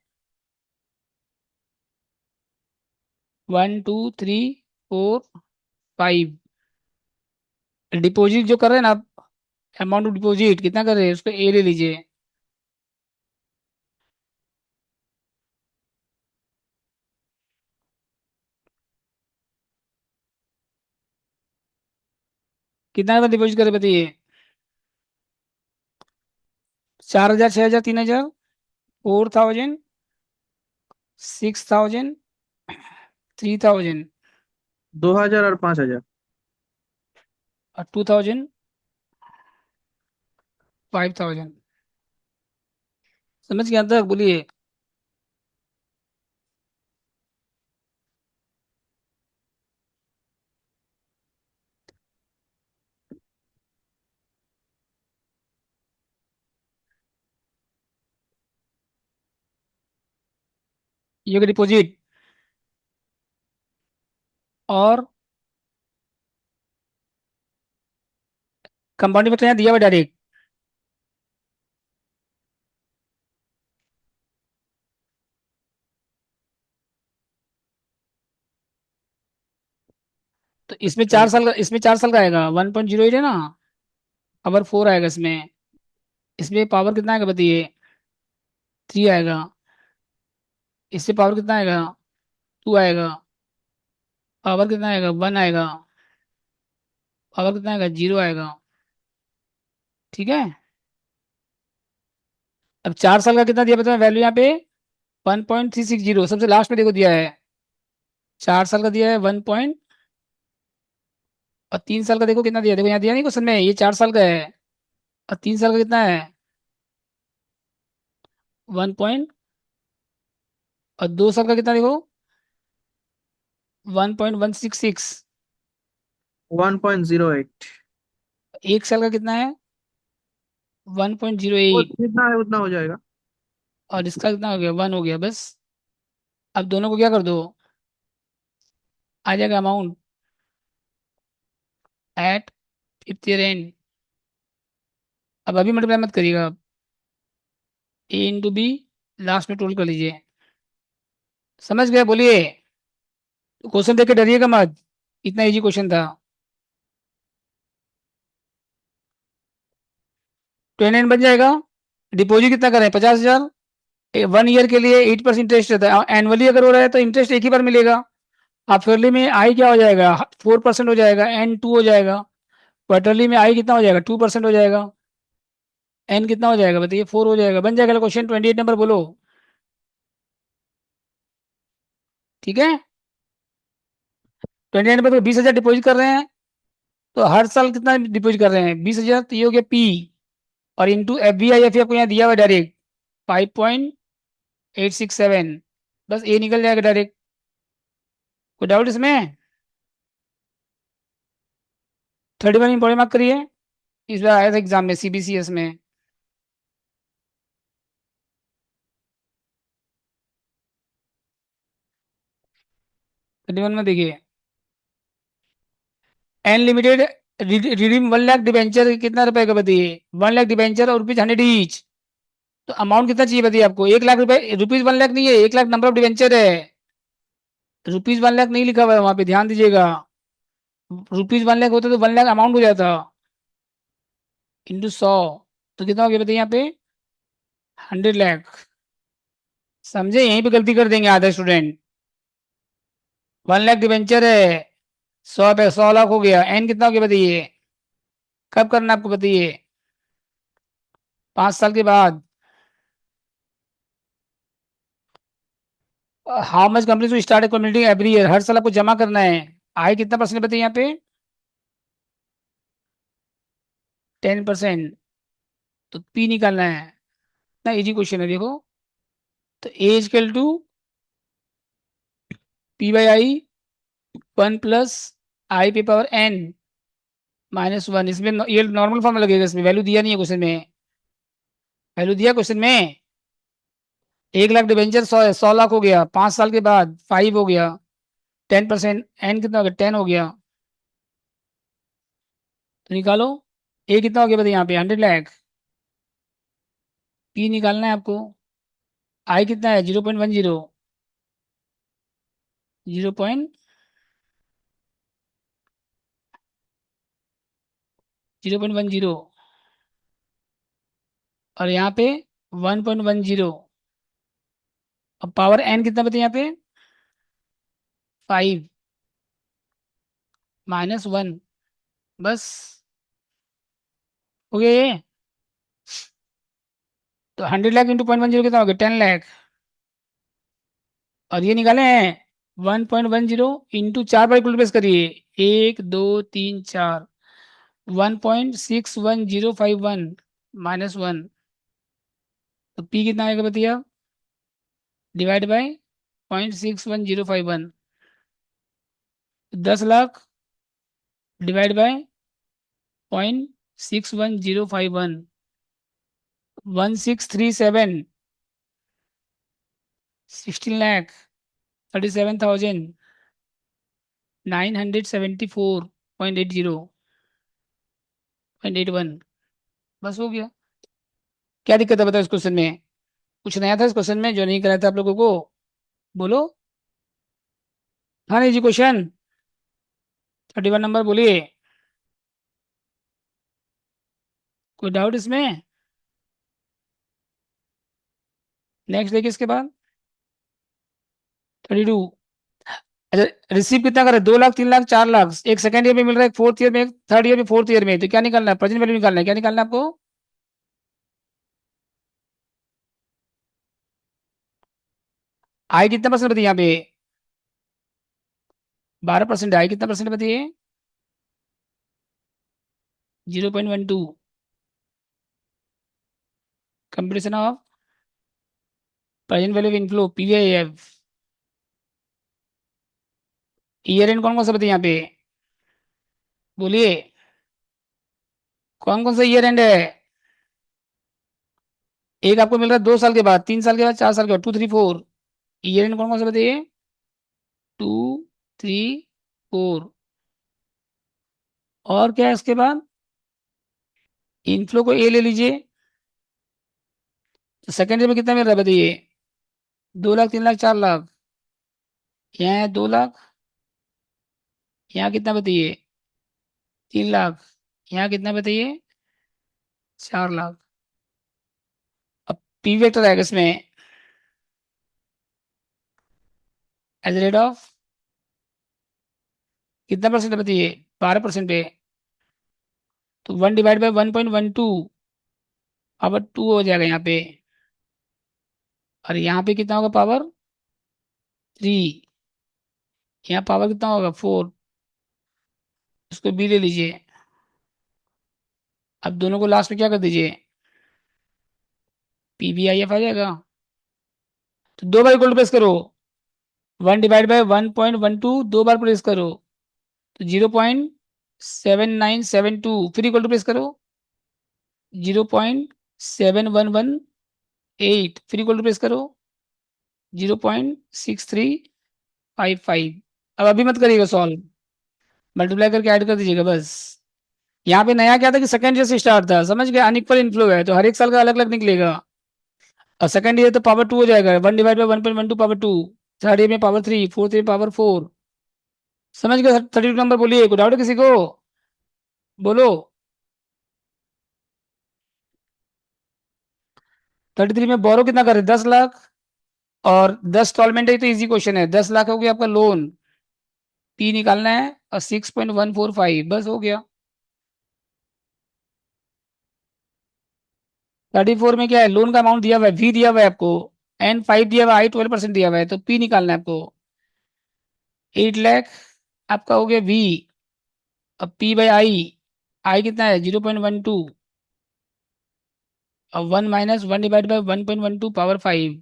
1 2 3 4 5 डिपॉजिट जो कर रहे हैं ना आप अमाउंट ऑफ डिपॉजिट कितना कर रहे हैं उस पर ए ले लीजिए कितना डिपॉजिट कर रहे हैं बताइए 4,000 6,000 3,000 4,000 6,000 3,000 2000 और 5000। और 2,000 5,000 समझ गया तक बोलिए ये डिपॉजिट और कंपाउंड में तो यहाँ दिया हुआ डायरेक्ट तो इसमें 4 साल का आएगा 1.08 है ना पावर 4 आएगा इसमें इसमें पावर कितना आएगा बताइए 3 आएगा इससे पावर कितना आएगा 2 आएगा पावर कितना आएगा 1 आएगा पावर कितना आएगा 0 आएगा ठीक है अब 4 साल का कितना दिया बताए वैल्यू यहाँ पे 1.360 सबसे लास्ट में देखो दिया है 4 साल का दिया है 1 और 3 साल का देखो कितना दिया देखो यहाँ दिया नहीं क्वेश्चन में ये 4 साल का है और 3 साल का कितना है 1 और 2 साल का कितना देखो 1.166 1.08। 1 साल का कितना है वो 1.08 जितना है उतना हो जाएगा। और इसका कितना हो गया 1 हो गया बस अब दोनों को क्या कर दो आ जाएगा amount at fifth year and अब अभी मल्टीप्लाई मत करिएगा आप ए इंटू बी लास्ट में टोटल कर लीजिए समझ गए बोलिए क्वेश्चन देख के डरिएगा मत इतना इजी क्वेश्चन था 29 बन जाएगा डिपॉजिट कितना करें 50,000 1 ईयर के लिए 8% इंटरेस्ट रहता है एनुअली अगर हो रहा है तो इंटरेस्ट एक ही बार मिलेगा आप ईयरली में आई क्या हो जाएगा 4% हो जाएगा एन 2 हो जाएगा क्वार्टरली में आई कितना हो जाएगा 2% हो जाएगा एन कितना हो जाएगा बताइए? 4 हो जाएगा। बन जाएगा क्वेश्चन। 28 नंबर बोलो। ठीक है, 28 नंबर पे 20,000 डिपॉजिट कर रहे हैं, तो हर साल कितना डिपॉजिट कर रहे हैं? 20,000। तो ये हो गया पी, और into F B I F आपको यहाँ दिया हुआ डायरेक्ट 5.867, बस ए निकल जाएगा डायरेक्ट। कोई डाउट इसमें? 31 इंपॉर्टेंट मार्क करिए, इस बार आया था एग्जाम में सीबीसीएस में। में देखिए, N limited redeem 1 lakh debenture कितना रुपए का बताइए? 1 लाख डिबेंचर और ₹100 ईच। तो अमाउंट कितना चाहिए बताइए आपको? 1 लाख रुपए। ₹1 लाख नहीं है, 1 लाख नंबर ऑफ डिबेंचर है। ₹1 लाख नहीं लिखा हुआ है वहां पे, ध्यान दीजिएगा। ₹1 लाख होता तो 1 लाख अमाउंट हो जाता, इंटू 100, तो कितना हो गया बताइए यहाँ पे? 100 लाख। समझे? यहीं पे गलती कर देंगे आधा स्टूडेंट। 1 लाख डिबेंचर है, 100 पे 100 लाख हो गया। एन कितना हो गया बताइए? कब करना आपको बताइए? 5 साल के बाद। How much company to start community every year, हर साल आपको जमा करना है। आय कितना परसेंट बताइए यहाँ पे? 10%। तो पी निकालना है। इतना इजी क्वेश्चन है देखो। तो A is equal to P by I 1 plus I पे पावर एन -1। इसमें ये नॉर्मल फॉर्म लगेगा, इसमें वैल्यू दिया नहीं है क्वेश्चन में। वैल्यू दिया क्वेश्चन में? 1 लाख डिवेंचर 100 लाख हो गया, 5 साल के बाद 5 हो गया, 10%। एन कितना हो गया? 10 हो गया। तो निकालो ए कितना हो गया बताइए यहाँ पे? 100 लाख। पी निकालना है आपको। आई कितना है? 0.10। 0.10, और यहाँ पे 1.10। अब पावर एन कितना बताइए यहाँ पे? 5 -1, बस हो गया ये। तो 100 लाख इंटू 0.10 कितना हो गया? 10 लाख। और ये निकाले हैं 1.10 इंटू 4 बार प्रेस करिए, 1 2 3 4, 1.61051 -1। तो पी कितना आएगा बताइए? Divide by 0.61051, 10 lakh divide by 0.61051, 1637, 16 lakh 37,974.80.81। बस हो गया। क्या दिक्कत है बताओ इस क्वेश्चन में? कुछ नया था इस क्वेश्चन में जो नहीं कराया था आप लोगों को? बोलो। हाँ नहीं जी, क्वेश्चन 31 नंबर बोलिए। कोई डाउट इसमें? नेक्स्ट देखिए इसके बाद 32। अच्छा, रिसीव कितना कर रहे? 2 लाख, 3 लाख, 4 लाख। एक सेकंड ईयर में मिल रहा है, एक फोर्थ ईयर में, एक थर्ड ईयर में, फोर्थ ईयर में। तो क्या निकालना है? प्रेजेंट वैल्यू निकालना है। क्या निकालना है आपको? आई कितना परसेंट बताइए यहाँ पे? 12% आई कितना परसेंट बताइए? 0.12। Computation of present value of inflow PVIF. Year and कौन कौन सा बताइए यहाँ पे? बोलिए, कौन कौन सा ईयर एंड है? एक आपको मिल रहा है 2 साल के बाद, 3 साल के बाद, 4 साल के बाद, 2 3 4। ईयर एंड कौन कौन सा बताइए? 2 3 4। और क्या है इसके बाद? इनफ्लो को ए ले लीजिए। तो सेकेंड ईयर में कितना मिल रहा है बताइए? 2 लाख, 3 लाख, 4 लाख। यहाँ है 2 लाख, यहाँ कितना बताइए? 3 लाख। यहाँ कितना बताइए? 4 लाख। अब पी वेक्टर आएगा इसमें एज रेट ऑफ कितना परसेंट बताइए? 12% पे। तो 1 डिवाइड बाई 1.12, पावर 2 हो जाएगा यहाँ पे, और यहाँ पे कितना होगा पावर 3, यहाँ पावर कितना होगा 4, इसको बी ले लीजिए। अब दोनों को लास्ट में क्या कर दीजिए, पी बी आई एफ आ जाएगा। तो 2 बार इक्वल प्रेस करो, 1/1.12 2 बार प्रेस करो, तो 0.7972, फिर इक्वल टू प्रेस करो 0.7118, फिर इक्वल टू प्रेस करो 0.6355। अब अभी मत करिएगा सॉल्व, मल्टीप्लाई करके ऐड कर दीजिएगा बस। यहाँ पे नया क्या था कि सेकंड ईयर से स्टार्ट था, समझ गए, अनइक्वल इनफ्लो है तो हर एक साल का अलग अलग निकलेगा। और सेकंड ईयर तो पावर 2 हो जाएगा, 1/1.12 पावर 2, थर्ड ईयर में पावर 3, फोर्थ ईयर पावर 4। समझ गए, 32 नंबर बोलिए, कोई डाउट है किसी को, बोलो। 33 में बोरो कितना कर रहे 10 लाख, और 10 इंस्टॉलमेंट है तो इजी क्वेश्चन है, 10 लाख हो गया आपका लोन, पी निकालना है और 6.145 बस हो गया। 34 में क्या है, लोन का अमाउंट दिया हुआ है, वी दिया हुआ है आपको, एन 5 दिया हुआ है, आई 12% दिया हुआ है, तो पी निकालना है आपको। 8 लाख आपका हो गया वी, अब पी बाई आई, आई कितना है 0.12, और 1 माइनस 1 डिवाइड बाई 1.12 पावर 5।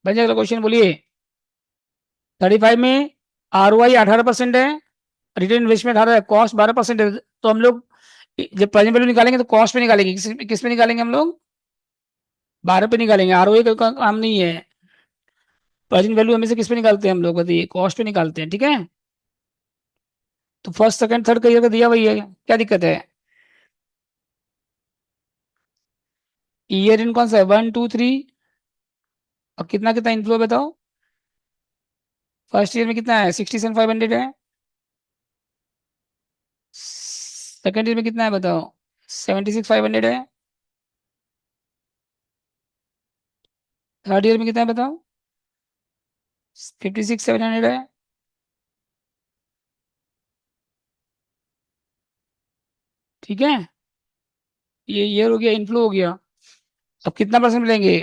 बन जाएगा क्वेश्चन, बोलिए। 35 में आर ओ आई 18% है, रिटर्न इन्वेस्टमेंट 18 है, कॉस्ट 12% है, तो हम लोग जब प्रेजेंट वैल्यू निकालेंगे तो कॉस्ट पे निकालेंगे, किस पे निकालेंगे हम लोग, 12 पे निकालेंगे। आर ओ आई का काम नहीं है, प्रेजेंट वैल्यू हमेशा किस पे निकालते हैं हम लोग, बताइए, कॉस्ट पे निकालते हैं, ठीक है। तो फर्स्ट सेकंड थर्ड का ईयर का दिया वही है, क्या दिक्कत है। ईयर इन कौन सा है 1 2 3, और कितना कितना इनफ्लो बताओ। फर्स्ट ईयर में कितना है 67,500 है, सेकंड ईयर में कितना है बताओ 76,500 है, थर्ड ईयर में कितना है बताओ 56,700 है। ठीक है, ये ईयर हो गया, इनफ्लो हो गया। अब कितना परसेंट मिलेंगे,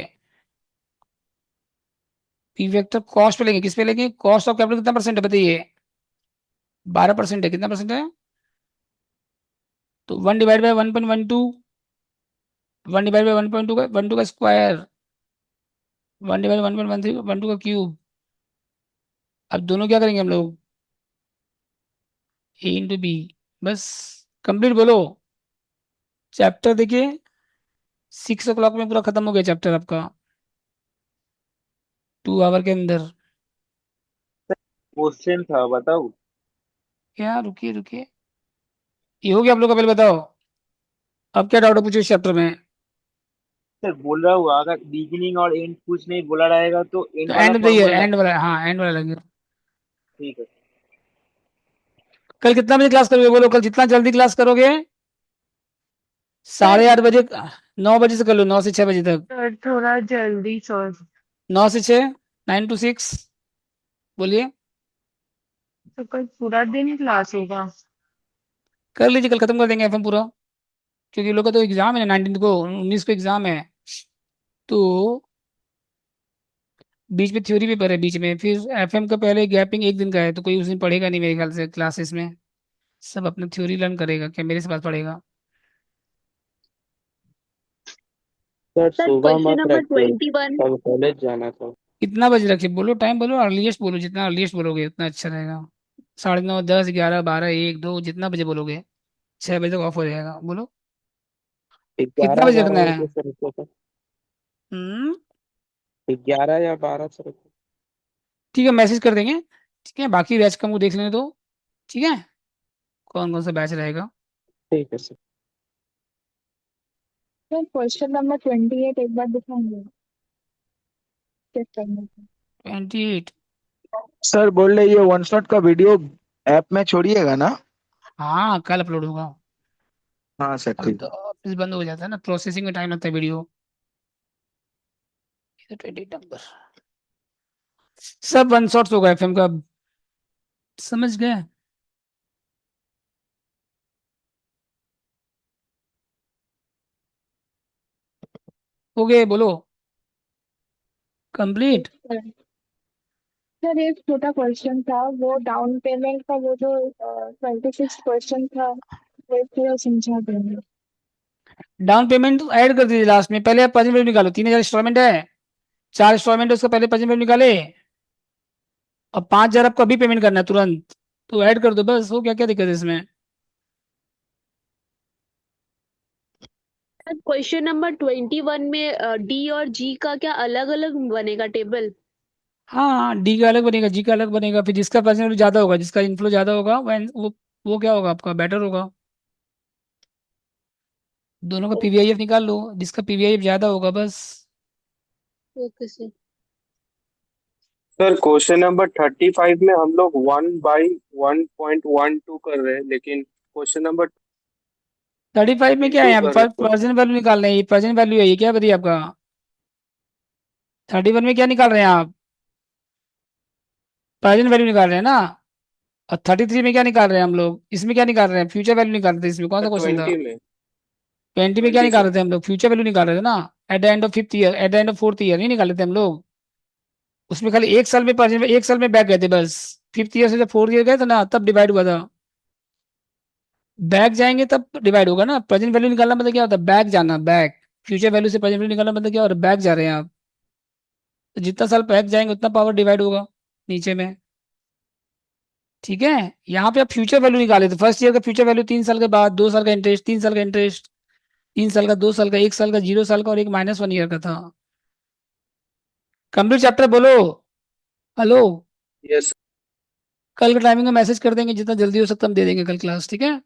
पी वेक्टर कॉस्ट पे लेंगे, किस पे लेंगे, कॉस्ट ऑफ कैपिटल कितना परसेंट है बताइए, 12% है, कितना परसेंट है, तो 1 डिवाइड बाई 1.12, 1 डिवाइड बाई 1.2 का 12 का स्क्वायर, 1 डिवाइड 1.13 12 का क्यूब। अब दोनों क्या करेंगे हम लोग, ए इंटू बी, बस कंप्लीट बोलो। चैप्टर देखिए 6 o'clock में पूरा खत्म हो गया चैप्टर आपका, 2 आवर के अंदर। क्वेश्चन था बताओ। क्या, रुकिए रुकिए, ये हो गया आप लोग का, पहले बताओ अब क्या डाउट है, पूछो इस चैप्टर में। सर बोल रहा हूँ अगर बिगिनिंग और एंड कुछ नहीं बोला रहेगा तो एंड तो वाला and of the year, formula and लगा। वाला, हाँ एंड वाला लगेगा। ठीक है। कल कितना बजे क्लास करोगे बोलो, कल जितना जल्दी क्लास करोगे, 8:30 बजे, 9 बजे से कर लो, 9 से 6 बजे तक, सर थोड़ा जल्दी सर। 9 से 6, 9 to 6, बोलिए। तो कल पूरा दिन क्लास होगा। कर लीजिए, कल खत्म कर देंगे एफएम पूरा, क्योंकि लोग का तो एग्जाम है ना 19 को, 19 को एग्जाम है, तो बीच में थ्योरी पेपर है बीच में, फिर एफएम का पहले गैपिंग 1 दिन का है, तो कोई उस दिन पढ़ेगा नहीं मेरे ख्याल से क्लासेस में, सब अपना थ्योरी लर्न करेगा, क्या मेरे से पास पढ़ेगा। सर सर सुबह क्वेश्चन मत नंबर रखिए, 21। कल कॉलेज जाना था। कितना बजे रखिए बोलो, टाइम बोलो, अर्लीस्ट बोलो, जितना अर्लीस्ट बोलोगे उतना अच्छा रहेगा। 9:30 10 11 12 1 2 जितना बजे बोलोगे, 6 बजे तक ऑफ हो जाएगा, बोलो कितना 11 बजे रखना 12 है। बजे से रखो सर। हम्म, 11 या 12 से रखो। ठीक है, मैसेज कर देंगे, ठीक है, बाकी बैच का मुझे देख लेने दो, ठीक है, कौन कौन सा बैच रहेगा। ठीक है सर। सर क्वेश्चन नंबर 28 एक बार दिखाएंगे चेक करने को। 28, सर बोल रहे ये वन शॉट का वीडियो ऐप में छोड़िएगा ना। हाँ कल अपलोड होगा, हाँ सर अभी ठीक। तो ऑफिस बंद हो जाता है ना, प्रोसेसिंग में टाइम लगता है वीडियो। 28 नंबर सब वन शॉट्स होगा एफएम का, समझ गए। हो गए, बोलो कंप्लीट। सर एक छोटा क्वेश्चन था, वो डाउन पेमेंट का वो जो 26% था, वो पूरा समझा देंगे। डाउन पेमेंट ऐड कर दीजिए लास्ट में, पहले आप प्रेजेंट वैल्यू निकालो, 3000 इंस्टॉलमेंट है, 4 इंस्टॉलमेंट है, उसका पहले प्रेजेंट वैल्यू निकाले, और 5000 आपको अभी पेमेंट करना है तुरंत, तो ऐड कर दो बस, हो क्या, क्या दिक्कत है इसमें। क्वेश्चन नंबर 21 में डी और जी का क्या अलग अलग बनेगा टेबल? हाँ, डी का अलग बनेगा, जी का अलग बनेगा, फिर जिसका प्रेजेंट वैल्यू ज्यादा होगा, जिसका इनफ्लो ज्यादा होगा वो क्या होगा आपका, बेटर होगा। दोनों का पीवीआईएफ निकाल लो, जिसका पीवीआईएफ ज्यादा होगा बस। Okay sir. Sir question number 35 में हम लोग 1/1.12 कर रहे हैं, लेकिन क्वेश्चन नंबर 35 में क्या है, 2 यहाँ कर पे रहे हैं तो प्रेजेंट वैल्यू निकाल रहे हैं, ये प्रेजेंट वैल्यू है, ये क्या बताइए आपका। 31 में क्या निकाल रहे हैं आप, प्रेजेंट वैल्यू निकाल रहे हैं ना। और 33 में क्या निकाल रहे हैं हम लोग, इसमें क्या निकाल रहे हैं, फ्यूचर वैल्यू निकाल रहे थे, इसमें कौन सा क्वेश्चन था। 20 में 20 में क्या 20 निकाल सर। रहे थे हम लोग, फ्यूचर वैल्यू निकाल रहे थे ना। Eight the end of 5th year, at the end of 4th year नहीं निकाले थे हम लोग, उसमें खाली एक साल में प्रेजेंट, एक साल में बैक गए थे बस। 5th ईयर से जब 4th ईयर गए थे ना, तब डिवाइड हुआ था। बैक जाएंगे तब डिवाइड होगा ना। प्रेजेंट वैल्यू निकालना मतलब क्या होता है, बैक जाना, बैक। फ्यूचर वैल्यू से प्रेजेंट वैल्यू निकालना मतलब क्या हो रहा है, बैक जा रहे हैं आप। तो जितना साल बैक जाएंगे उतना पावर डिवाइड होगा नीचे में। ठीक है, यहाँ पे आप फ्यूचर वैल्यू निकाले थे, फर्स्ट ईयर का फ्यूचर वैल्यू 3 साल के बाद, 2 साल का इंटरेस्ट, 3 साल का इंटरेस्ट, 3 साल का, 2 साल का, 1 साल का, 0 साल का, और एक -1 ईयर का था। कंप्लीट चैप्टर बोलो, हेलो। यस कल के टाइमिंग में मैसेज कर देंगे, जितना जल्दी हो सकता हम दे देंगे कल क्लास, ठीक है।